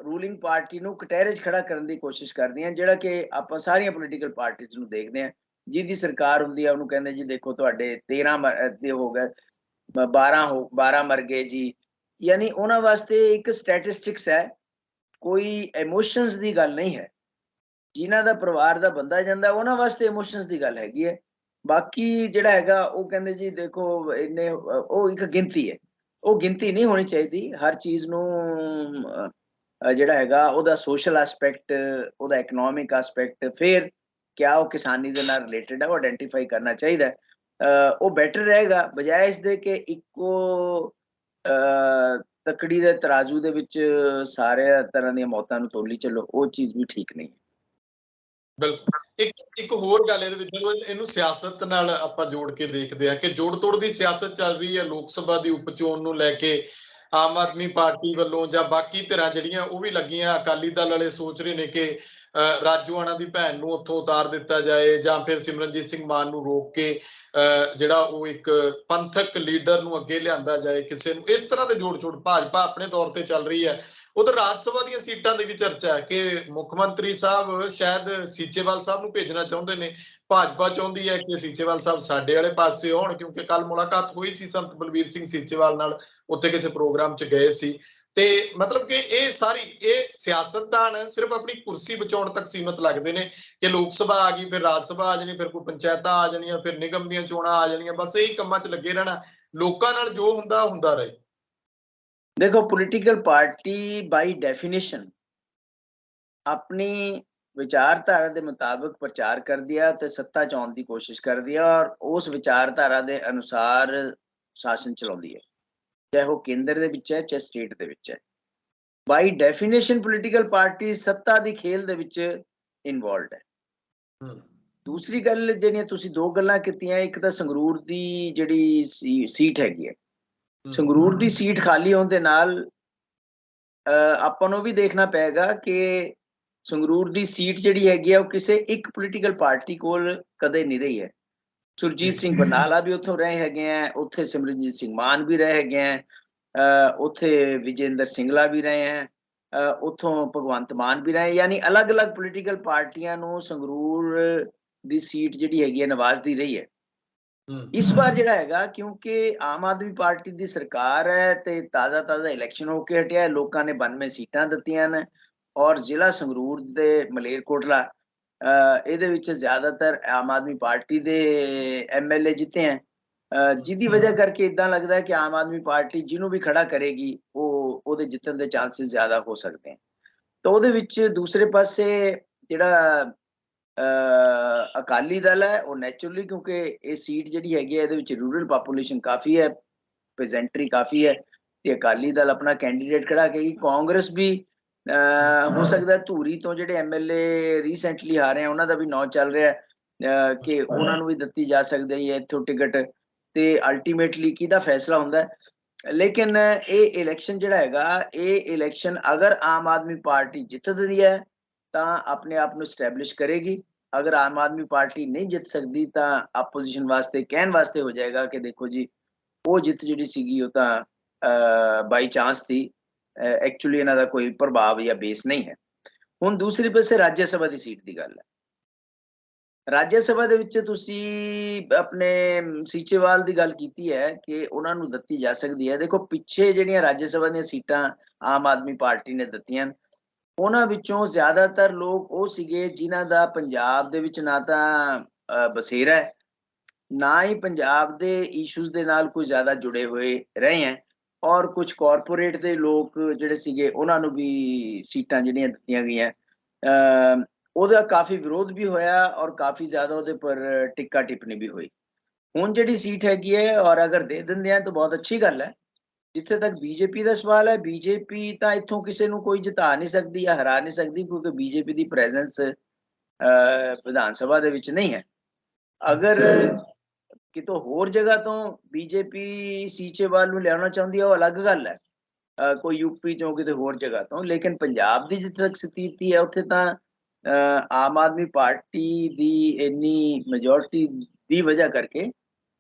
ਰੂਲਿੰਗ ਪਾਰਟੀ ਨੂੰ ਕਟਹਿਰੇ 'ਚ ਖੜਾ ਕਰਨ ਦੀ ਕੋਸ਼ਿਸ਼ ਕਰਦੀਆਂ, ਜਿਹੜਾ ਕਿ ਆਪਾਂ ਸਾਰੀਆਂ ਪੋਲੀਟੀਕਲ ਪਾਰਟੀਆਂ ਨੂੰ ਦੇਖਦੇ ਹਾਂ। ਜਿਹਦੀ ਸਰਕਾਰ ਹੁੰਦੀ ਹੈ ਉਹਨੂੰ ਕਹਿੰਦੇ ਜੀ ਦੇਖੋ ਤੁਹਾਡੇ 13 ਤੇ ਹੋ ਗਏ, 12 ਮਰ ਗਏ ਜੀ। ਯਾਨੀ ਉਹਨਾਂ ਵਾਸਤੇ ਇੱਕ ਸਟੈਟਿਸਟਿਕਸ ਹੈ, ਕੋਈ ਇਮੋਸ਼ਨਸ ਦੀ ਗੱਲ ਨਹੀਂ ਹੈ। ਜਿਨ੍ਹਾਂ ਦਾ ਪਰਿਵਾਰ ਦਾ ਬੰਦਾ ਜਾਂਦਾ ਉਹਨਾਂ ਵਾਸਤੇ ਇਮੋਸ਼ਨਸ ਦੀ ਗੱਲ ਹੈਗੀ ਹੈ। बाकी जिहड़ा हैगा ਉਹ ਕਹਿੰਦੇ जी देखो इन्ने ਉਹ ਇੱਕ ਗਿਣਤੀ ਹੈ, ਉਹ ਗਿਣਤੀ ਨਹੀਂ ਹੋਣੀ ਚਾਹੀਦੀ। ਹਰ ਚੀਜ਼ ਨੂੰ ਜਿਹੜਾ ਹੈਗਾ ਉਹਦਾ ਸੋਸ਼ਲ ਐਸਪੈਕਟ, ਉਹਦਾ ਇਕਨੋਮਿਕ ਐਸਪੈਕਟ, ਫਿਰ ਕਿਆ ਉਹ ਕਿਸਾਨੀ ਦੇ ਨਾਲ ਰਿਲੇਟਡ ਹੈ, ਉਹ ਆਇਡੈਂਟੀਫਾਈ ਕਰਨਾ ਚਾਹੀਦਾ ਹੈ। ਉਹ ਬੈਟਰ ਰਹੇਗਾ ਬਜਾਏ ਇਸ ਦੇ ਕਿ ਇੱਕੋ ਤਕੜੀ ਦੇ ਤਰਾਜੂ ਦੇ ਵਿੱਚ ਸਾਰੇ ਤਰ੍ਹਾਂ ਦੀਆਂ ਮੌਤਾਂ ਨੂੰ ਤੋਲੀ ਚੱਲੋ, ਉਹ ਚੀਜ਼ ਵੀ ਠੀਕ ਨਹੀਂ ਹੈ। ਬਿਲਕੁਲ। ਇੱਕ ਹੋਰ ਗੱਲ ਇਹਦੇ ਵਿੱਚ ਜਦੋਂ ਇਹਨੂੰ ਸਿਆਸਤ ਨਾਲ ਆਪਾਂ ਜੋੜ ਕੇ ਦੇਖਦੇ ਆ ਕਿ ਜੋੜ ਤੋੜ ਦੀ ਸਿਆਸਤ ਚੱਲ ਰਹੀ ਹੈ ਲੋਕ ਸਭਾ ਦੀ ਉਪ ਚੋਣ ਨੂੰ ਲੈ ਕੇ, ਆਮ ਆਦਮੀ ਪਾਰਟੀ ਵੱਲੋਂ ਜਾਂ ਬਾਕੀ ਧਿਰਾਂ ਜਿਹੜੀਆਂ ਉਹ ਵੀ ਲੱਗੀਆਂ। ਅਕਾਲੀ ਦਲ ਵਾਲੇ ਸੋਚ ਰਹੇ ਨੇ ਕਿ ਰਾਜੋਆਣਾ ਦੀ ਭੈਣ ਨੂੰ ਉੱਥੋਂ ਉਤਾਰ ਦਿੱਤਾ ਜਾਏ ਜਾਂ ਫਿਰ ਸਿਮਰਨਜੀਤ ਸਿੰਘ ਮਾਨ ਨੂੰ ਰੋਕ ਕੇ ਜਿਹੜਾ ਉਹ ਇੱਕ ਪੰਥਕ ਲੀਡਰ ਨੂੰ ਅੱਗੇ ਲਿਆਂਦਾ ਜਾਏ ਕਿਸੇ ਨੂੰ। ਇਸ ਤਰ੍ਹਾਂ ਦੇ ਜੋੜ ਜੋੜ ਭਾਜਪਾ ਆਪਣੇ ਤੌਰ ਤੇ ਚੱਲ ਰਹੀ ਹੈ। ਉਧਰ ਰਾਜ ਸਭਾ ਦੀਆਂ ਸੀਟਾਂ ਦੀ ਵੀ ਚਰਚਾ ਹੈ ਕਿ ਮੁੱਖ ਮੰਤਰੀ ਸਾਹਿਬ ਸ਼ਾਇਦ ਸੀਚੇਵਾਲ ਸਾਹਿਬ ਨੂੰ ਭੇਜਣਾ ਚਾਹੁੰਦੇ ਨੇ। ਭਾਜਪਾ ਚਾਹੁੰਦੀ ਹੈ ਕਿ ਸੀਚੇਵਾਲ ਸਾਹਿਬ ਸਾਡੇ ਵਾਲੇ ਪਾਸੇ ਹੋਣ, ਕਿਉਂਕਿ ਕੱਲ ਮੁਲਾਕਾਤ ਹੋਈ ਸੀ ਸੰਤ ਬਲਬੀਰ ਸਿੰਘ ਸੀਚੇਵਾਲ ਨਾਲ, ਉੱਥੇ ਕਿਸੇ ਪ੍ਰੋਗਰਾਮ 'ਚ ਗਏ ਸੀ। ਤੇ ਮਤਲਬ ਕਿ ਇਹ ਸਾਰੀ ਸਿਆਸਤਦਾਨ ਸਿਰਫ ਆਪਣੀ ਕੁਰਸੀ ਬਚਾਉਣ ਤੱਕ ਸੀਮਤ ਲੱਗਦੇ ਨੇ ਕਿ ਲੋਕ ਸਭਾ ਆ ਗਈ, ਫਿਰ ਰਾਜ ਸਭਾ ਆ ਜਾਣੀ, ਫਿਰ ਕੋਈ ਪੰਚਾਇਤਾਂ ਆ ਜਾਣੀਆਂ, ਫਿਰ ਨਿਗਮ ਦੀਆਂ ਚੋਣਾਂ ਆ ਜਾਣੀਆਂ। ਬਸ ਇਹੀ ਕੰਮਾਂ 'ਚ ਲੱਗੇ ਰਹਿਣਾ, ਲੋਕਾਂ ਨਾਲ ਜੋ ਹੁੰਦਾ ਰਹੇ। देखो पॉलिटिकल पार्टी बाय डेफिनेशन अपनी विचारधारा के मुताबिक प्रचार कर दिया तो सत्ता च आउण की कोशिश कर दिया और उस विचारधारा के अनुसार शासन चलाउंदी है, चाहे वो केंद्र दे विच है चाहे स्टेट दे विच है। बाय डेफिनेशन पॉलिटिकल पार्टी सत्ता की खेल दे विच इन्वॉल्वड है। दूसरी गल ਜਿਹੜੀਆਂ ਤੁਸੀਂ ਦੋ ਗੱਲਾਂ ਕੀਤੀਆਂ, ਇੱਕ ਤਾਂ ਸੰਗਰੂਰ ਦੀ ਜਿਹੜੀ ਸੀਟ ਹੈਗੀ ਹੈ, ਸੰਗਰੂਰ ਦੀ ਸੀਟ ਖਾਲੀ ਹੋਣ ਦੇ ਨਾਲ ਆਪਾਂ ਨੂੰ ਵੀ ਦੇਖਣਾ ਪਏਗਾ ਕਿ ਸੰਗਰੂਰ ਦੀ ਸੀਟ ਜਿਹੜੀ ਹੈਗੀ ਆ ਉਹ ਕਿਸੇ ਇੱਕ ਪੋਲੀਟੀਕਲ ਪਾਰਟੀ ਕੋਲ ਕਦੇ ਨਹੀਂ ਰਹੀ ਹੈ। ਸੁਰਜੀਤ ਸਿੰਘ ਬਰਨਾਲਾ ਵੀ ਉੱਥੋਂ ਰਹੇ ਹੈਗੇ ਆ, ਉੱਥੇ ਸਿਮਰਨਜੀਤ ਸਿੰਘ ਮਾਨ ਵੀ ਰਹੇ ਹੈਗੇ ਆ, ਉੱਥੇ ਵਿਜੇਂਦਰ ਸਿੰਗਲਾ ਵੀ ਰਹੇ ਹੈ, ਉੱਥੋਂ ਭਗਵੰਤ ਮਾਨ ਵੀ ਰਹੇ। ਯਾਨੀ ਅਲੱਗ-ਅਲੱਗ ਪੋਲੀਟੀਕਲ ਪਾਰਟੀਆਂ ਨੂੰ ਸੰਗਰੂਰ ਦੀ ਸੀਟ ਜਿਹੜੀ ਹੈਗੀ ਹੈ ਨਵਾਜ਼ਦੀ ਰਹੀ ਹੈ। ਇਸ ਵਾਰ ਜਿਹੜਾ ਹੈਗਾ ਕਿਉਂਕਿ ਆਮ ਆਦਮੀ ਪਾਰਟੀ ਦੀ ਸਰਕਾਰ ਹੈ ਤੇ ਤਾਜ਼ਾ ਇਲੈਕਸ਼ਨ ਹੋ ਕੇ ਹਟਿਆ, ਲੋਕਾਂ ਨੇ 92 ਸੀਟਾਂ ਦਿੱਤੀਆਂ ਨੇ ਔਰ ਜ਼ਿਲ੍ਹਾ ਸੰਗਰੂਰ ਦੇ ਮਲੇਰਕੋਟਲਾ ਇਹਦੇ ਵਿੱਚ ਜ਼ਿਆਦਾਤਰ ਆਮ ਆਦਮੀ ਪਾਰਟੀ ਦੇ ਐਮਐਲਏ ਜਿੱਤੇ ਹੈ, ਜਿਹਦੀ ਵਜ੍ਹਾ ਕਰਕੇ ਇਦਾਂ ਲੱਗਦਾ ਹੈ ਕਿ ਆਮ ਆਦਮੀ ਪਾਰਟੀ ਜਿਹਨੂੰ ਵੀ ਖੜਾ ਕਰੇਗੀ ਉਹ ਉਹਦੇ ਜਿੱਤਣ ਦੇ ਚਾਂਸਸ ਜ਼ਿਆਦਾ ਹੋ ਸਕਦੇ ਹਨ। ਤਾਂ ਉਹਦੇ ਵਿੱਚ ਦੂਸਰੇ ਪਾਸੇ ਜਿਹੜਾ ਅਕਾਲੀ ਦਲ ਹੈ ਉਹ ਨੈਚੁਰਲੀ ਕਿਉਂਕਿ ਇਹ ਸੀਟ ਜਿਹੜੀ ਹੈਗੀ ਹੈ ਇਹਦੇ ਵਿੱਚ ਰੂਰਲ ਪਾਪੂਲੇਸ਼ਨ ਕਾਫੀ ਹੈ, ਪ੍ਰੈਜ਼ੈਂਟਰੀ ਕਾਫੀ ਹੈ ਤੇ ਅਕਾਲੀ ਦਲ ਆਪਣਾ ਕੈਂਡੀਡੇਟ ਖੜਾ ਕਰੇਗੀ। ਕਾਂਗਰਸ ਵੀ ਹੋ ਸਕਦਾ ਧੂਰੀ ਤੋਂ ਜਿਹੜੇ ਐਮਐਲਏ ਰੀਸੈਂਟਲੀ ਆ ਰਹੇ ਆ ਉਹਨਾਂ ਦਾ ਵੀ ਨਾਂ ਚੱਲ ਰਿਹਾ ਕਿ ਉਹਨਾਂ ਨੂੰ ਵੀ ਦਿੱਤੀ ਜਾ ਸਕਦੀ ਹੈ ਇੱਥੋਂ ਟਿਕਟ, ਤੇ ਅਲਟੀਮੇਟਲੀ ਕਿਹਦਾ ਫੈਸਲਾ ਹੁੰਦਾ ਹੈ। ਲੇਕਿਨ ਇਹ ਇਲੈਕਸ਼ਨ ਜਿਹੜਾ ਹੈਗਾ, ਇਹ ਇਲੈਕਸ਼ਨ ਅਗਰ ਆਮ ਆਦਮੀ ਪਾਰਟੀ ਜਿੱਤਦੀ ਹੈ ਤਾਂ ਆਪਣੇ ਆਪ ਨੂੰ ਸਟੈਬਲਿਸ਼ ਕਰੇਗੀ। ਅਗਰ ਆਮ ਆਦਮੀ ਪਾਰਟੀ ਨਹੀਂ ਜਿੱਤ ਸਕਦੀ ਤਾਂ ਆਪੋਜੀਸ਼ਨ ਵਾਸਤੇ ਕਹਿਣ ਵਾਸਤੇ ਹੋ ਜਾਏਗਾ ਕਿ ਦੇਖੋ ਜੀ ਉਹ ਜਿੱਤ ਜਿਹੜੀ ਸੀਗੀ ਉਹ ਤਾਂ ਬਾਈ ਚਾਂਸ ਸੀ, ਐਕਚੁਅਲੀ ਇਹਨਾਂ ਦਾ ਕੋਈ ਪ੍ਰਭਾਵ ਜਾਂ ਬੇਸ ਨਹੀਂ ਹੈ। ਹੁਣ ਦੂਸਰੀ ਪਾਸੇ ਰਾਜ ਸਭਾ ਦੀ ਸੀਟ ਦੀ ਗੱਲ ਹੈ। ਰਾਜ ਸਭਾ ਦੇ ਵਿੱਚ ਤੁਸੀਂ ਆਪਣੇ ਸੀਚੇਵਾਲ ਦੀ ਗੱਲ ਕੀਤੀ ਹੈ ਕਿ ਉਹਨਾਂ ਨੂੰ ਦਿੱਤੀ ਜਾ ਸਕਦੀ ਹੈ। ਦੇਖੋ ਪਿੱਛੇ ਜਿਹੜੀਆਂ ਰਾਜ ਸਭਾ ਦੀਆਂ ਸੀਟਾਂ ਆਮ ਆਦਮੀ ਪਾਰਟੀ ਨੇ ਦਿੱਤੀਆਂ, ਉਹਨਾਂ ਵਿੱਚੋਂ ਜ਼ਿਆਦਾਤਰ ਲੋਕ ਉਹ ਸੀਗੇ ਜਿਨ੍ਹਾਂ ਦਾ ਪੰਜਾਬ ਦੇ ਵਿੱਚ ਨਾ ਤਾਂ ਬਸੇਰਾ ਹੈ, ਨਾ ਹੀ ਪੰਜਾਬ ਦੇ ਇਸ਼ੂਜ਼ ਦੇ ਨਾਲ ਕੋਈ ਜ਼ਿਆਦਾ ਜੁੜੇ ਹੋਏ ਰਹੇ ਹੈ ਔਰ ਕੁਝ ਕਾਰਪੋਰੇਟ ਦੇ ਲੋਕ ਜਿਹੜੇ ਸੀਗੇ ਉਹਨਾਂ ਨੂੰ ਵੀ ਸੀਟਾਂ ਜਿਹੜੀਆਂ ਦਿੱਤੀਆਂ ਗਈਆਂ, ਉਹਦਾ ਕਾਫੀ ਵਿਰੋਧ ਵੀ ਹੋਇਆ ਔਰ ਕਾਫੀ ਜ਼ਿਆਦਾ ਉਹਦੇ ਪਰ ਟਿੱਕਾ ਟਿੱਪਣੀ ਵੀ ਹੋਈ। ਹੁਣ ਜਿਹੜੀ ਸੀਟ ਹੈਗੀ ਹੈ ਔਰ ਅਗਰ ਦੇ ਦਿੰਦੇ ਆ ਤਾਂ ਬਹੁਤ ਅੱਛੀ ਗੱਲ ਹੈ। ਜਿੱਥੇ ਤੱਕ ਬੀਜੇਪੀ ਦਾ ਸਵਾਲ ਹੈ, ਬੀਜੇਪੀ ਤਾਂ ਇੱਥੋਂ ਕਿਸੇ ਨੂੰ ਕੋਈ ਜਿਤਾ ਨਹੀਂ ਸਕਦੀ ਜਾਂ ਹਰਾ ਨਹੀਂ ਸਕਦੀ ਕਿਉਂਕਿ ਬੀਜੇਪੀ ਦੀ ਪ੍ਰੈਜ਼ੈਂਸ ਵਿਧਾਨ ਸਭਾ ਦੇ ਵਿੱਚ ਨਹੀਂ ਹੈ। ਅਗਰ ਕਿਤੋਂ ਹੋਰ ਜਗ੍ਹਾ ਤੋਂ ਬੀਜੇਪੀ ਸੀਚੇਵਾਲ ਨੂੰ ਲਿਆਉਣਾ ਚਾਹੁੰਦੀ ਹੈ ਉਹ ਅਲੱਗ ਗੱਲ ਹੈ, ਕੋਈ ਯੂਪੀ ਚੋਂ ਕਿਤੇ ਹੋਰ ਜਗ੍ਹਾ ਤੋਂ। ਲੇਕਿਨ ਪੰਜਾਬ ਦੀ ਜਿੱਥੇ ਤੱਕ ਸਥਿਤੀ ਹੈ ਉੱਥੇ ਤਾਂ ਆਮ ਆਦਮੀ ਪਾਰਟੀ ਦੀ ਇੰਨੀ ਮੈਜੋਰਟੀ ਦੀ ਵਜ੍ਹਾ ਕਰਕੇ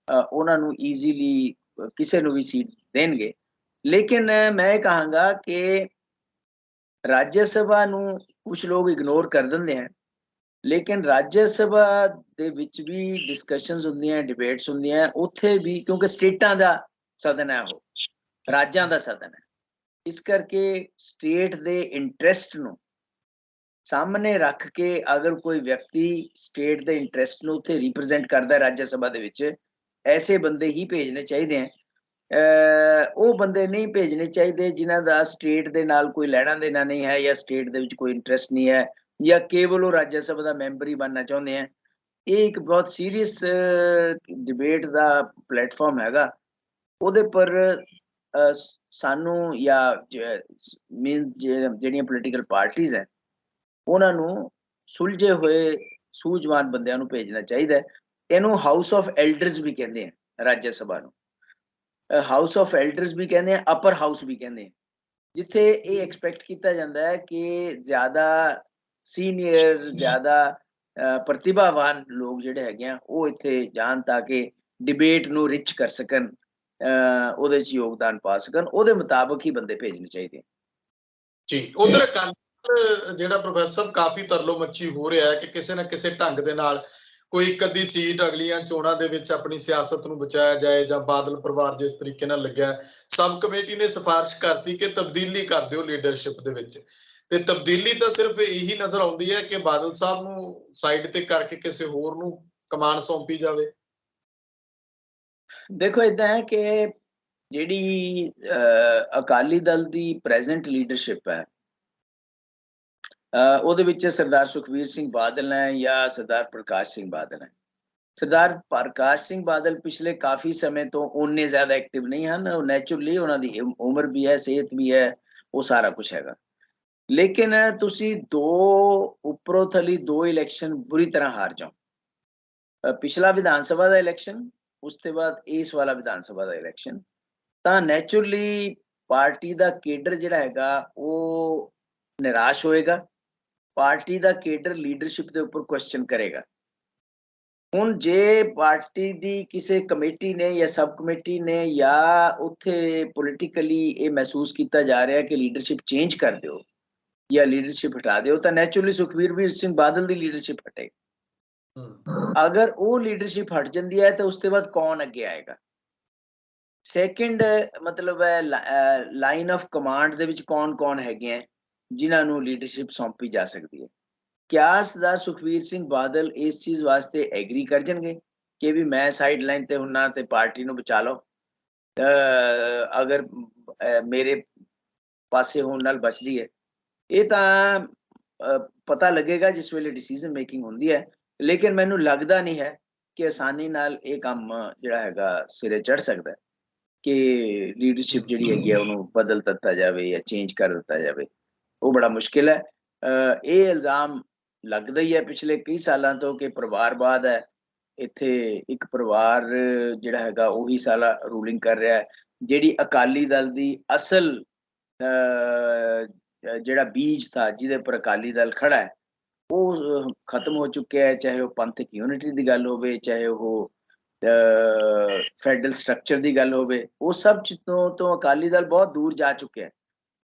ਉਹਨਾਂ ਨੂੰ ਈਜ਼ੀਲੀ ਕਿਸੇ ਨੂੰ ਵੀ ਸੀਟ ਦੇਣਗੇ। ਲੇਕਿਨ ਮੈਂ ਇਹ ਕਹਾਂਗਾ ਕਿ ਰਾਜ ਸਭਾ ਨੂੰ ਕੁਝ ਲੋਕ ਇਗਨੋਰ ਕਰ ਦਿੰਦੇ ਹਨ, ਲੇਕਿਨ ਰਾਜ ਸਭਾ ਦੇ ਵਿੱਚ ਵੀ ਡਿਸਕਸ਼ਨਸ ਹੁੰਦੀਆਂ, ਡਿਬੇਟਸ ਹੁੰਦੀਆਂ ਉੱਥੇ ਵੀ, ਕਿਉਂਕਿ ਸਟੇਟਾਂ ਦਾ ਸਦਨ ਹੈ, ਉਹ ਰਾਜਾਂ ਦਾ ਸਦਨ ਹੈ। ਇਸ ਕਰਕੇ ਸਟੇਟ ਦੇ ਇੰਟਰਸਟ ਨੂੰ ਸਾਹਮਣੇ ਰੱਖ ਕੇ ਅਗਰ ਕੋਈ ਵਿਅਕਤੀ ਸਟੇਟ ਦੇ ਇੰਟਰਸਟ ਨੂੰ ਉੱਥੇ ਰਿਪਰੈਜ਼ੈਂਟ ਕਰਦਾ ਰਾਜ ਸਭਾ ਦੇ ਵਿੱਚ, ਐਸੇ ਬੰਦੇ ਹੀ ਭੇਜਣੇ ਚਾਹੀਦੇ ਹੈ। ਉਹ ਬੰਦੇ ਨਹੀਂ ਭੇਜਣੇ ਚਾਹੀਦੇ ਜਿਨ੍ਹਾਂ ਦਾ ਸਟੇਟ ਦੇ ਨਾਲ ਕੋਈ ਲੈਣਾ ਦੇਣਾ ਨਹੀਂ ਹੈ, ਜਾਂ ਸਟੇਟ ਦੇ ਵਿੱਚ ਕੋਈ ਇੰਟਰਸਟ ਨਹੀਂ ਹੈ, ਜਾਂ ਕੇਵਲ ਉਹ ਰਾਜ ਸਭਾ ਦਾ ਮੈਂਬਰ ਹੀ ਬਣਨਾ ਚਾਹੁੰਦੇ ਆ। ਇਹ ਇੱਕ ਬਹੁਤ ਸੀਰੀਅਸ ਡਿਬੇਟ ਦਾ ਪਲੇਟਫਾਰਮ ਹੈਗਾ। ਉਹਦੇ ਪਰ ਸਾਨੂੰ ਜਾਂ ਮੀਨਸ ਜਿਹੜੀਆਂ ਪੋਲੀਟੀਕਲ ਪਾਰਟੀਆਂ ਹੈ ਉਹਨਾਂ ਨੂੰ ਸੁਲਝੇ ਹੋਏ ਸੂਝਵਾਨ ਬੰਦਿਆਂ ਨੂੰ ਭੇਜਣਾ ਚਾਹੀਦਾ। ਇਹਨੂੰ ਹਾਊਸ ਆਫ ਐਲਡਰਸ ਵੀ ਕਹਿੰਦੇ ਆ ਰਾਜ ਸਭਾ ਨੂੰ, ਹਾਊਸ ਆਫ ਐਲਡਰਸ ਵੀ ਕਹਿੰਦੇ ਆ, ਅਪਰ ਹਾਊਸ ਵੀ ਕਹਿੰਦੇ ਆ, ਜਿੱਥੇ ਇਹ ਐਕਸਪੈਕਟ ਕੀਤਾ ਜਾਂਦਾ ਹੈ ਕਿ ਜ਼ਿਆਦਾ ਸੀਨੀਅਰ, ਜ਼ਿਆਦਾ ਪ੍ਰਤਿਭਾਵਾਨ ਲੋਕ ਜਿਹੜੇ ਹੈਗੇ ਆ ਉਹ ਇੱਥੇ ਜਾਣ ਤਾਂ ਕਿ ਡਿਬੇਟ ਨੂੰ ਰਿਚ ਕਰ ਸਕਣ, ਉਹਦੇ 'ਚ ਯੋਗਦਾਨ ਪਾ ਸਕਣ। ਉਹਦੇ ਮੁਤਾਬਕ ਹੀ ਬੰਦੇ ਭੇਜਣੇ ਚਾਹੀਦੇ ਜੀ। ਉਧਰ ਅਕਾਲੀ ਜਿਹੜਾ ਪ੍ਰੋਫੈਸਰ ਸਾਹਿਬ ਕਾਫੀ ਤਰਲੋ ਮੱਛੀ ਹੋ ਰਿਹਾ ਹੈ ਕਿ ਕਿਸੇ ਨਾ ਕਿਸੇ ਢੰਗ ਦੇ ਨਾਲ ਕੋਈ ਇੱਕ ਅੱਧੀ ਸੀਟ ਅਗਲੀਆਂ ਚੋਣਾਂ ਦੇ ਵਿੱਚ ਆਪਣੀ ਸਿਆਸਤ ਨੂੰ ਬਚਾਇਆ ਜਾਏ, ਜਾਂ ਬਾਦਲ ਪਰਿਵਾਰ ਜਿਸ ਤਰੀਕੇ ਨਾਲ ਲੱਗਿਆ, ਸਬ ਕਮੇਟੀ ਨੇ ਸਿਫਾਰਿਸ਼ ਕਰਤੀ ਕਿ ਤਬਦੀਲੀ ਕਰ ਦਿਓ ਲੀਡਰਸ਼ਿਪ ਦੇ ਵਿੱਚ, ਤੇ ਤਬਦੀਲੀ ਤਾਂ ਸਿਰਫ ਇਹੀ ਨਜ਼ਰ ਆਉਂਦੀ ਹੈ ਕਿ ਬਾਦਲ ਸਾਹਿਬ ਨੂੰ ਸਾਈਡ ਤੇ ਕਰਕੇ ਕਿਸੇ ਹੋਰ ਨੂੰ ਕਮਾਨ ਸੌਂਪੀ ਜਾਵੇ। ਦੇਖੋ ਇਦਾਂ ਹੈ ਕਿ ਜਿਹੜੀ ਅਕਾਲੀ ਦਲ ਦੀ ਪ੍ਰੈਜ਼ੈਂਟ ਲੀਡਰਸ਼ਿਪ ਹੈ, ਉਹਦੇ ਵਿੱਚ ਸਰਦਾਰ ਸੁਖਬੀਰ ਸਿੰਘ ਬਾਦਲ ਹੈ ਜਾਂ ਸਰਦਾਰ ਪ੍ਰਕਾਸ਼ ਸਿੰਘ ਬਾਦਲ ਹੈ। ਸਰਦਾਰ ਪ੍ਰਕਾਸ਼ ਸਿੰਘ ਬਾਦਲ ਪਿਛਲੇ ਕਾਫੀ ਸਮੇਂ ਤੋਂ ਉਨੇ ਜ਼ਿਆਦਾ ਐਕਟਿਵ ਨਹੀਂ ਹਨ। ਨੈਚੁਰਲੀ ਉਹਨਾਂ ਦੀ ਉਮਰ ਵੀ ਹੈ, ਸਿਹਤ ਵੀ ਹੈ, ਉਹ ਸਾਰਾ ਕੁਝ ਹੈਗਾ। ਲੇਕਿਨ ਤੁਸੀਂ ਉੱਪਰੋਂ ਥੱਲੀ ਦੋ ਇਲੈਕਸ਼ਨ ਬੁਰੀ ਤਰ੍ਹਾਂ ਹਾਰ ਜਾਓ, ਪਿਛਲਾ ਵਿਧਾਨ ਸਭਾ ਦਾ ਇਲੈਕਸ਼ਨ, ਉਸ ਤੋਂ ਬਾਅਦ ਇਸ ਵਾਲਾ ਵਿਧਾਨ ਸਭਾ ਦਾ ਇਲੈਕਸ਼ਨ, ਤਾਂ ਨੈਚੁਰਲੀ ਪਾਰਟੀ ਦਾ ਕੇਡਰ ਜਿਹੜਾ ਹੈਗਾ ਉਹ ਨਿਰਾਸ਼ ਹੋਏਗਾ। ਪਾਰਟੀ ਦਾ ਕੇਡਰ ਲੀਡਰਸ਼ਿਪ ਦੇ ਉੱਪਰ ਕੁਐਸਚਨ ਕਰੇਗਾ। ਹੁਣ ਜੇ ਪਾਰਟੀ ਦੀ ਕਿਸੇ ਕਮੇਟੀ ਨੇ ਜਾਂ ਸਬ ਕਮੇਟੀ ਨੇ ਜਾਂ ਉੱਥੇ ਪੋਲੀਟੀਕਲੀ ਇਹ ਮਹਿਸੂਸ ਕੀਤਾ ਜਾ ਰਿਹਾ ਕਿ ਲੀਡਰਸ਼ਿਪ ਚੇਂਜ ਕਰ ਦਿਓ ਜਾਂ ਲੀਡਰਸ਼ਿਪ ਹਟਾ ਦਿਓ, ਤਾਂ ਨੈਚੁਰਲੀ ਸੁਖਬੀਰ ਸਿੰਘ ਬਾਦਲ ਦੀ ਲੀਡਰਸ਼ਿਪ ਹਟੇ। ਅਗਰ ਉਹ ਲੀਡਰਸ਼ਿਪ ਹਟ ਜਾਂਦੀ ਹੈ ਤਾਂ ਉਸ ਤੋਂ ਬਾਅਦ ਕੌਣ ਅੱਗੇ ਆਏਗਾ? ਸੈਕਿੰਡ ਮਤਲਬ ਹੈ ਲਾਈਨ ਆਫ ਕਮਾਂਡ ਦੇ ਵਿੱਚ ਕੌਣ ਹੈਗੇ ਹੈ ਜਿਨ੍ਹਾਂ ਨੂੰ ਲੀਡਰਸ਼ਿਪ ਸੌਂਪੀ ਜਾ ਸਕਦੀ ਹੈ। ਕਿਆ ਸਰਦਾਰ ਸੁਖਬੀਰ ਸਿੰਘ ਬਾਦਲ ਇਸ ਚੀਜ਼ ਵਾਸਤੇ ਐਗਰੀ ਕਰ ਜਾਣਗੇ ਕਿ ਵੀ ਮੈਂ ਸਾਈਡ ਲਾਈਨ ਤੇ ਹੁੰਨਾ ਤੇ ਪਾਰਟੀ ਨੂੰ ਬਚਾ ਲਓ, ਅਗਰ ਮੇਰੇ ਪਾਸੇ ਹੋਣ ਨਾਲ ਬਚਦੀ ਹੈ? ਇਹ ਤਾਂ ਪਤਾ ਲੱਗੇਗਾ ਜਿਸ ਵੇਲੇ ਡਿਸੀਜਨ ਮੇਕਿੰਗ ਹੁੰਦੀ ਹੈ। ਲੇਕਿਨ ਮੈਨੂੰ ਲੱਗਦਾ ਨਹੀਂ ਹੈ ਕਿ ਆਸਾਨੀ ਨਾਲ ਇਹ ਕੰਮ ਜਿਹੜਾ ਹੈਗਾ ਸਿਰੇ ਚੜ ਸਕਦਾ ਕਿ ਲੀਡਰਸ਼ਿਪ ਜਿਹੜੀ ਹੈਗੀ ਹੈ ਉਹਨੂੰ ਬਦਲ ਦਿੱਤਾ ਜਾਵੇ ਜਾਂ ਚੇਂਜ ਕਰ ਦਿੱਤਾ ਜਾਵੇ। ਉਹ ਬੜਾ ਮੁਸ਼ਕਿਲ ਹੈ। ਇਹ ਇਲਜ਼ਾਮ ਲੱਗਦਾ ਹੀ ਹੈ ਪਿਛਲੇ ਕਈ ਸਾਲਾਂ ਤੋਂ ਕਿ ਪਰਿਵਾਰਵਾਦ ਹੈ, ਇੱਥੇ ਇੱਕ ਪਰਿਵਾਰ ਜਿਹੜਾ ਹੈਗਾ ਉਹੀ ਸਾਲਾ ਰੂਲਿੰਗ ਕਰ ਰਿਹਾ ਹੈ। ਜਿਹੜੀ ਅਕਾਲੀ ਦਲ ਦੀ ਅਸਲ ਜਿਹੜਾ ਬੀਜ ਥਾ ਜਿਹਦੇ ਉੱਪਰ ਅਕਾਲੀ ਦਲ ਖੜਾ ਹੈ ਉਹ ਖਤਮ ਹੋ ਚੁੱਕਿਆ ਹੈ, ਚਾਹੇ ਉਹ ਪੰਥਕ ਯੂਨਿਟੀ ਦੀ ਗੱਲ ਹੋਵੇ, ਚਾਹੇ ਉਹ ਫੈਡਰਲ ਸਟਰਕਚਰ ਦੀ ਗੱਲ ਹੋਵੇ। ਉਹ ਸਭ ਚੀਜ਼ਾਂ ਤੋਂ ਅਕਾਲੀ ਦਲ ਬਹੁਤ ਦੂਰ ਜਾ ਚੁੱਕਿਆ ਹੈ।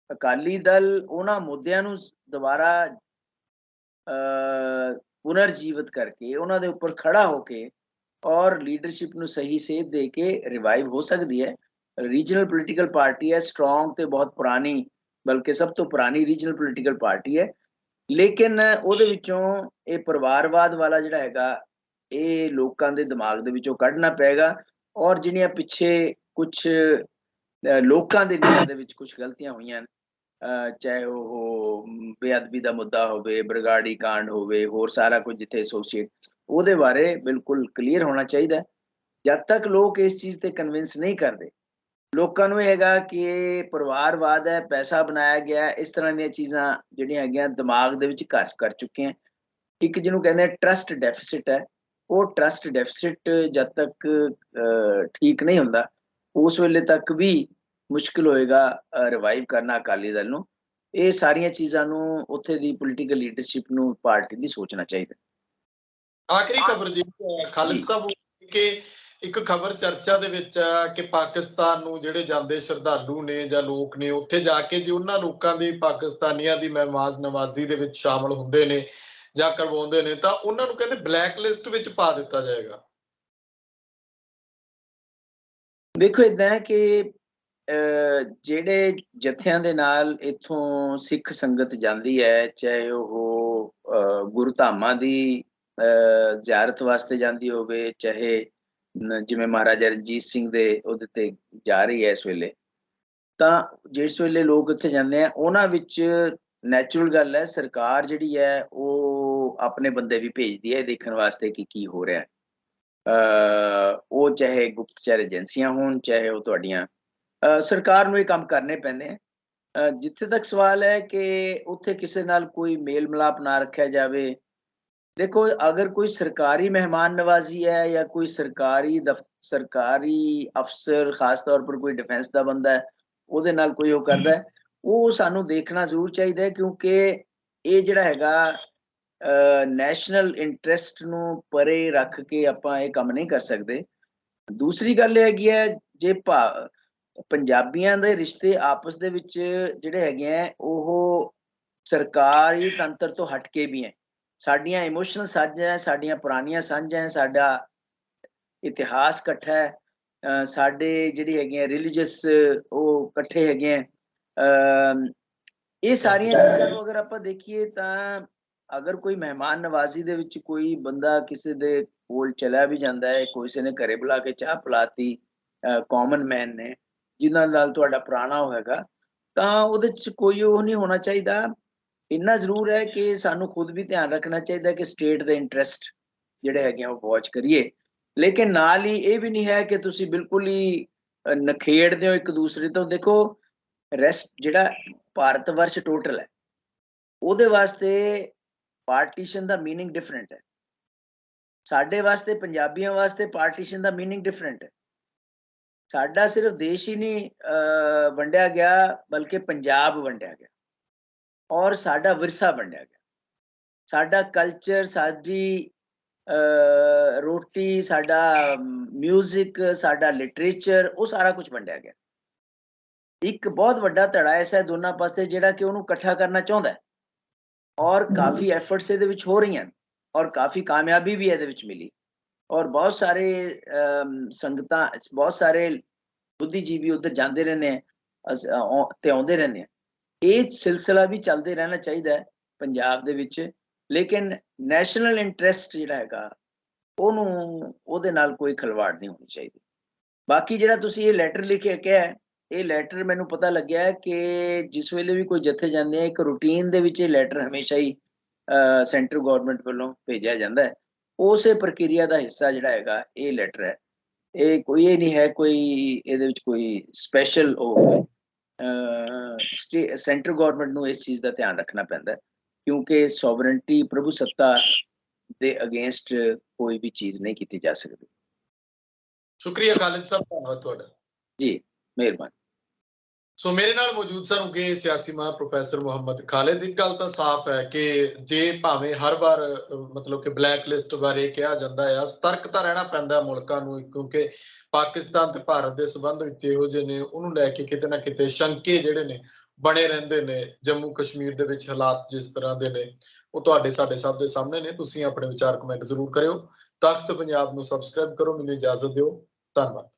ਅਕਾਲੀ ਦਲ ਉਹਨਾਂ ਮੁੱਦਿਆਂ ਨੂੰ ਦੁਬਾਰਾ ਪੁਨਰਜੀਵਿਤ ਕਰਕੇ ਉਹਨਾਂ ਦੇ ਉੱਪਰ ਖੜਾ ਹੋ ਕੇ ਔਰ ਲੀਡਰਸ਼ਿਪ ਨੂੰ ਸਹੀ ਸੇਧ ਦੇ ਕੇ ਰਿਵਾਈਵ ਹੋ ਸਕਦੀ ਹੈ। ਰੀਜਨਲ ਪੋਲੀਟੀਕਲ ਪਾਰਟੀ ਹੈ, ਸਟਰੋਂਗ ਤੇ ਬਹੁਤ ਪੁਰਾਣੀ, ਬਲਕਿ ਸਭ ਤੋਂ ਪੁਰਾਣੀ ਰੀਜਨਲ ਪੋਲੀਟੀਕਲ ਪਾਰਟੀ ਹੈ। ਲੇਕਿਨ ਉਹਦੇ ਵਿੱਚੋਂ ਇਹ ਪਰਿਵਾਰਵਾਦ ਵਾਲਾ ਜਿਹੜਾ ਹੈਗਾ ਇਹ ਲੋਕਾਂ ਦੇ ਦਿਮਾਗ ਦੇ ਵਿੱਚੋਂ ਕੱਢਣਾ ਪਏਗਾ। ਔਰ ਜਿਹੜੀਆਂ ਪਿੱਛੇ ਕੁਝ ਲੋਕਾਂ ਦੇ ਨੀਹਾਂ ਦੇ ਵਿੱਚ ਕੁਝ ਗਲਤੀਆਂ ਹੋਈਆਂ, ਚਾਹੇ ਉਹ ਬੇਅਦਬੀ ਦਾ ਮੁੱਦਾ ਹੋਵੇ, ਬਰਗਾੜੀ ਕਾਂਡ ਹੋਵੇ, ਹੋਰ ਸਾਰਾ ਕੁਝ ਜਿੱਥੇ ਐਸੋਸੀਏਟ, ਉਹਦੇ ਬਾਰੇ ਬਿਲਕੁਲ ਕਲੀਅਰ ਹੋਣਾ ਚਾਹੀਦਾ। ਜਦ ਤੱਕ ਲੋਕ ਇਸ ਚੀਜ਼ ਤੇ ਕਨਵਿੰਸ ਨਹੀਂ ਕਰਦੇ, ਲੋਕਾਂ ਨੂੰ ਇਹ ਹੈਗਾ ਕਿ ਪਰਿਵਾਰਵਾਦ ਹੈ, ਪੈਸਾ ਬਣਾਇਆ ਗਿਆ, ਇਸ ਤਰ੍ਹਾਂ ਦੀਆਂ ਚੀਜ਼ਾਂ ਜਿਹੜੀਆਂ ਹੈਗੀਆਂ ਦਿਮਾਗ ਦੇ ਵਿੱਚ ਘਰ ਕਰ ਚੁੱਕੇ ਆ। ਇੱਕ ਜਿਹਨੂੰ ਕਹਿੰਦੇ ਟਰਸਟ ਡੈਫਿਸਿਟ ਹੈ, ਉਹ ਟਰਸਟ ਡੈਫਿਸਿਟ ਜਦ ਤੱਕ ਠੀਕ ਨਹੀਂ ਹੁੰਦਾ ਉਸ ਵੇਲੇ ਤੱਕ ਵੀ ਮੁਸ਼ਕਿਲ ਹੋਏਗਾ ਰਿਵਾਈਵ ਕਰਨਾ ਅਕਾਲੀ ਦਲ ਨੂੰ। ਇਹ ਸਾਰੀਆਂ ਚੀਜ਼ਾਂ ਨੂੰ ਉੱਥੇ ਦੀ ਪੋਲੀਟੀਕਲ ਲੀਡਰਸ਼ਿਪ ਨੂੰ ਪਾਰਟੀ ਦੀ ਸੋਚਣਾ ਚਾਹੀਦਾ। ਆਖਰੀ ਖਬਰ ਜੀ ਖਾਲਿਦ ਸਾਹਿਬ ਕਿ ਇੱਕ ਖਬਰ ਚਰਚਾ ਦੇ ਵਿੱਚ ਆ ਕਿ ਪਾਕਿਸਤਾਨ ਨੂੰ ਜਿਹੜੇ ਜਾਂਦੇ ਸ਼ਰਧਾਲੂ ਨੇ ਜਾਂ ਲੋਕ ਨੇ ਉੱਥੇ ਜਾ ਕੇ ਜੇ ਉਹਨਾਂ ਲੋਕਾਂ ਦੀ ਪਾਕਿਸਤਾਨੀਆਂ ਦੀ ਮਹਿਮਾਨ ਨਵਾਜ਼ੀ ਦੇ ਵਿੱਚ ਸ਼ਾਮਲ ਹੁੰਦੇ ਨੇ ਜਾਂ ਕਰਵਾਉਂਦੇ ਨੇ ਤਾਂ ਉਹਨਾਂ ਨੂੰ ਕਹਿੰਦੇ ਬਲੈਕ ਲਿਸਟ ਵਿੱਚ ਪਾ ਦਿੱਤਾ ਜਾਏਗਾ। ਦੇਖੋ ਇਦਾਂ ਹੈ ਕਿ ਜਿਹੜੇ ਜਥਿਆਂ ਦੇ ਨਾਲ ਇੱਥੋਂ ਸਿੱਖ ਸੰਗਤ ਜਾਂਦੀ ਹੈ, ਚਾਹੇ ਉਹ ਗੁਰੂ ਧਾਮਾਂ ਦੀ ਜ਼ਿਆਰਤ ਵਾਸਤੇ ਜਾਂਦੀ ਹੋਵੇ, ਚਾਹੇ ਜਿਵੇਂ ਮਹਾਰਾਜਾ ਰਣਜੀਤ ਸਿੰਘ ਦੇ ਉਹਦੇ ਤੇ ਜਾ ਰਹੀ ਹੈ ਇਸ ਵੇਲੇ, ਤਾਂ ਜਿਸ ਵੇਲੇ ਲੋਕ ਉੱਥੇ ਜਾਂਦੇ ਆ ਉਹਨਾਂ ਵਿੱਚ ਨੈਚੁਰਲ ਗੱਲ ਹੈ, ਸਰਕਾਰ ਜਿਹੜੀ ਹੈ ਉਹ ਆਪਣੇ ਬੰਦੇ ਵੀ ਭੇਜਦੀ ਹੈ ਦੇਖਣ ਵਾਸਤੇ ਕਿ ਕੀ ਹੋ ਰਿਹਾ। ਉਹ ਚਾਹੇ ਗੁਪਤਚਰ ਏਜੰਸੀਆਂ ਹੋਣ, ਚਾਹੇ ਉਹ ਤੁਹਾਡੀਆਂ ਸਰਕਾਰ ਨੂੰ ਇਹ ਕੰਮ ਕਰਨੇ ਪੈਂਦੇ ਆ। ਜਿੱਥੇ ਤੱਕ ਸਵਾਲ ਹੈ ਕਿ ਉੱਥੇ ਕਿਸੇ ਨਾਲ ਕੋਈ ਮੇਲ ਮਿਲਾਪ ਨਾ ਰੱਖਿਆ ਜਾਵੇ। ਦੇਖੋ, ਅਗਰ ਕੋਈ ਸਰਕਾਰੀ ਮਹਿਮਾਨ ਨਵਾਜ਼ੀ ਹੈ ਜਾਂ ਕੋਈ ਸਰਕਾਰੀ ਅਫਸਰ, ਖਾਸ ਤੌਰ ਪਰ ਕੋਈ ਡਿਫੈਂਸ ਦਾ ਬੰਦਾ ਹੈ, ਉਹਦੇ ਨਾਲ ਕੋਈ ਉਹ ਕਰਦਾ ਹੈ, ਉਹ ਸਾਨੂੰ ਦੇਖਣਾ ਜ਼ਰੂਰ ਚਾਹੀਦਾ ਹੈ, ਕਿਉਂਕਿ ਇਹ ਜਿਹੜਾ ਹੈਗਾ ਨੈਸ਼ਨਲ ਇੰਟਰਸਟ ਨੂੰ ਪਰੇ ਰੱਖ ਕੇ ਆਪਾਂ ਇਹ ਕੰਮ ਨਹੀਂ ਕਰ ਸਕਦੇ। ਦੂਸਰੀ ਗੱਲ ਇਹ ਹੈਗੀ ਹੈ, ਜੇ ਪੰਜਾਬੀਆਂ ਦੇ ਰਿਸ਼ਤੇ ਆਪਸ ਦੇ ਵਿੱਚ ਜਿਹੜੇ ਹੈਗੇ ਆ ਉਹ ਸਰਕਾਰੀ ਤੰਤਰ ਤੋਂ ਹਟ ਕੇ ਵੀ ਹੈ। ਸਾਡੀਆਂ ਇਮੋਸ਼ਨਲ ਸਾਂਝਾਂ ਹੈ, ਸਾਡੀਆਂ ਪੁਰਾਣੀਆਂ ਸਾਂਝਾਂ ਹੈ, ਸਾਡਾ ਇਤਿਹਾਸ ਇਕੱਠਾ ਹੈ, ਸਾਡੇ ਜਿਹੜੀ ਹੈਗੀਆਂ ਰਿਲੀਜੀਅਸ ਉਹ ਇਕੱਠੇ ਹੈਗੇ ਆ। ਇਹ ਸਾਰੀਆਂ ਚੀਜ਼ਾਂ ਨੂੰ ਅਗਰ ਆਪਾਂ ਦੇਖੀਏ ਤਾਂ ਅਗਰ ਕੋਈ ਮਹਿਮਾਨ ਨਵਾਜ਼ੀ ਦੇ ਵਿੱਚ ਕੋਈ ਬੰਦਾ ਕਿਸੇ ਦੇ ਕੋਲ ਚਲਾ ਵੀ ਜਾਂਦਾ ਹੈ, ਕਿਸੇ ਨੇ ਘਰੇ ਬੁਲਾ ਕੇ ਚਾਹ ਪਿਲਾਤੀ, ਕਾਮਨ ਮੈਨ ਨੇ ਜਿਨ੍ਹਾਂ ਨਾਲ ਤੁਹਾਡਾ ਪੁਰਾਣਾ ਹੋਏਗਾ, ਤਾਂ ਉਹਦੇ 'ਚ ਕੋਈ ਉਹ ਨਹੀਂ ਹੋਣਾ ਚਾਹੀਦਾ। ਇੰਨਾ ਜ਼ਰੂਰ ਹੈ ਕਿ ਸਾਨੂੰ ਖੁਦ ਵੀ ਧਿਆਨ ਰੱਖਣਾ ਚਾਹੀਦਾ ਕਿ ਸਟੇਟ ਦੇ ਇੰਟਰਸਟ ਜਿਹੜੇ ਹੈਗੇ ਆ ਉਹ ਵਾਚ ਕਰੀਏ, ਲੇਕਿਨ ਨਾਲ ਹੀ ਇਹ ਵੀ ਨਹੀਂ ਹੈ ਕਿ ਤੁਸੀਂ ਬਿਲਕੁਲ ਹੀ ਨਖੇੜਦੇ ਹੋ ਇੱਕ ਦੂਸਰੇ ਤੋਂ। ਦੇਖੋ, ਜਿਹੜਾ ਭਾਰਤ ਵਰਸ਼ ਟੋਟਲ ਹੈ, ਉਹਦੇ ਵਾਸਤੇ ਪਾਰਟੀਸ਼ਨ ਦਾ ਮੀਨਿੰਗ ਡਿਫਰੈਂਟ ਹੈ। ਸਾਡੇ ਵਾਸਤੇ, ਪੰਜਾਬੀਆਂ ਵਾਸਤੇ ਪਾਰਟੀਸ਼ਨ ਦਾ ਮੀਨਿੰਗ ਡਿਫਰੈਂਟ ਹੈ। ਸਾਡਾ ਸਿਰਫ ਦੇਸ਼ ਹੀ ਨਹੀਂ ਵੰਡਿਆ ਗਿਆ, ਬਲਕਿ ਪੰਜਾਬ ਵੰਡਿਆ ਗਿਆ ਔਰ ਸਾਡਾ ਵਿਰਸਾ ਵੰਡਿਆ ਗਿਆ। ਸਾਡਾ ਕਲਚਰ, ਸਾਡੀ ਰੋਟੀ, ਸਾਡਾ ਮਿਊਜ਼ਿਕ, ਸਾਡਾ ਲਿਟਰੇਚਰ, ਉਹ ਸਾਰਾ ਕੁਝ ਵੰਡਿਆ ਗਿਆ। ਇੱਕ ਬਹੁਤ ਵੱਡਾ ਧੜਾ ਐਸਾ ਹੈ ਦੋਨਾਂ ਪਾਸੇ ਜਿਹੜਾ ਕਿ ਉਹਨੂੰ ਇਕੱਠਾ ਕਰਨਾ ਚਾਹੁੰਦਾ ਹੈ, ਔਰ ਕਾਫੀ ਐਫਰਟਸ ਇਹਦੇ ਵਿੱਚ ਹੋ ਰਹੀਆਂ ਔਰ ਕਾਫੀ ਕਾਮਯਾਬੀ ਵੀ ਇਹਦੇ ਵਿੱਚ ਮਿਲੀ, ਔਰ ਬਹੁਤ ਸਾਰੇ ਸੰਗਤਾਂ, ਬਹੁਤ ਸਾਰੇ ਬੁੱਧੀਜੀਵੀ ਉੱਧਰ ਜਾਂਦੇ ਰਹਿੰਦੇ ਆ ਤੇ ਆਉਂਦੇ ਰਹਿੰਦੇ ਆ। ਇਹ ਸਿਲਸਿਲਾ ਵੀ ਚੱਲਦੇ ਰਹਿਣਾ ਚਾਹੀਦਾ ਹੈ ਪੰਜਾਬ ਦੇ ਵਿੱਚ, ਲੇਕਿਨ ਨੈਸ਼ਨਲ ਇੰਟਰਸਟ ਜਿਹੜਾ ਹੈਗਾ ਉਹਦੇ ਨਾਲ ਕੋਈ ਖਿਲਵਾੜ ਨਹੀਂ ਹੋਣੀ ਚਾਹੀਦੀ। ਬਾਕੀ ਜਿਹੜਾ ਤੁਸੀਂ ਇਹ ਲੈਟਰ ਲਿਖ ਕੇ ਕਿਹਾ, ਇਹ ਲੈਟਰ ਮੈਨੂੰ ਪਤਾ ਲੱਗਿਆ ਕਿ ਜਿਸ ਵੇਲੇ ਵੀ ਕੋਈ ਜੱਥੇ ਜਾਂਦੇ ਆ, ਇੱਕ ਰੂਟੀਨ ਦੇ ਵਿੱਚ ਇਹ ਲੈਟਰ ਹਮੇਸ਼ਾ ਹੀ ਸੈਂਟਰ ਗਵਰਨਮੈਂਟ ਵੱਲੋਂ ਭੇਜਿਆ ਜਾਂਦਾ ਹੈ। ਉਸੇ ਪ੍ਰਕਿਰਿਆ ਦਾ ਹਿੱਸਾ ਜਿਹੜਾ ਹੈਗਾ ਇਹ ਲੈਟਰ ਹੈ। ਇਹ ਨਹੀਂ ਹੈ ਕੋਈ ਇਹਦੇ ਵਿੱਚ ਕੋਈ ਸਪੈਸ਼ਲ ਸੈਂਟਰ ਗਵਰਨਮੈਂਟ ਨੂੰ ਇਸ ਚੀਜ਼ ਦਾ ਧਿਆਨ ਰੱਖਣਾ ਪੈਂਦਾ, ਕਿਉਂਕਿ ਸੋਵਰਨਟੀ, ਪ੍ਰਭੂ ਸੱਤਾ ਦੇ ਅਗੇਂਸਟ ਕੋਈ ਵੀ ਚੀਜ਼ ਨਹੀਂ ਕੀਤੀ ਜਾ ਸਕਦੀ। ਸ਼ੁਕਰੀਆ ਖਾਲਿਦ ਸਾਹਿਬ, ਧੰਨਵਾਦ ਤੁਹਾਡਾ ਜੀ, ਮਿਹਰਬਾਨੀ। ਸੋ ਮੇਰੇ ਨਾਲ ਮੌਜੂਦ ਸਨ ਉਗੇ ਸਿਆਸੀ ਮਾਹਰ ਪ੍ਰੋਫੈਸਰ ਮੁਹੰਮਦ ਖਾਲਿਦ। ਇੱਕ ਗੱਲ ਤਾਂ ਸਾਫ਼ ਹੈ ਕਿ ਜੇ ਭਾਵੇਂ ਹਰ ਵਾਰ ਮਤਲਬ ਕਿ ਬਲੈਕ ਲਿਸਟ ਬਾਰੇ ਕਿਹਾ ਜਾਂਦਾ ਹੈ, ਸਤਰਕ ਤਾਂ ਰਹਿਣਾ ਪੈਂਦਾ ਮੁਲਕਾਂ ਨੂੰ, ਕਿਉਂਕਿ ਪਾਕਿਸਤਾਨ ਤੇ ਭਾਰਤ ਦੇ ਸੰਬੰਧ ਵਿੱਚ ਇਹੋ ਜਿਹੇ ਨੇ, ਉਹਨੂੰ ਲੈ ਕੇ ਕਿਤੇ ਨਾ ਕਿਤੇ ਸ਼ੰਕੇ ਜਿਹੜੇ ਨੇ ਬਣੇ ਰਹਿੰਦੇ ਨੇ। ਜੰਮੂ ਕਸ਼ਮੀਰ ਦੇ ਵਿੱਚ ਹਾਲਾਤ ਜਿਸ ਤਰ੍ਹਾਂ ਦੇ ਨੇ ਉਹ ਤੁਹਾਡੇ ਸਾਡੇ ਸਭ ਦੇ ਸਾਹਮਣੇ ਨੇ। ਤੁਸੀਂ ਆਪਣੇ ਵਿਚਾਰ ਕਮੈਂਟ ਜ਼ਰੂਰ ਕਰਿਓ। ਤਖਤ ਪੰਜਾਬ ਨੂੰ ਸਬਸਕ੍ਰਾਈਬ ਕਰੋ। ਮੈਨੂੰ ਇਜਾਜ਼ਤ ਦਿਓ। ਧੰਨਵਾਦ।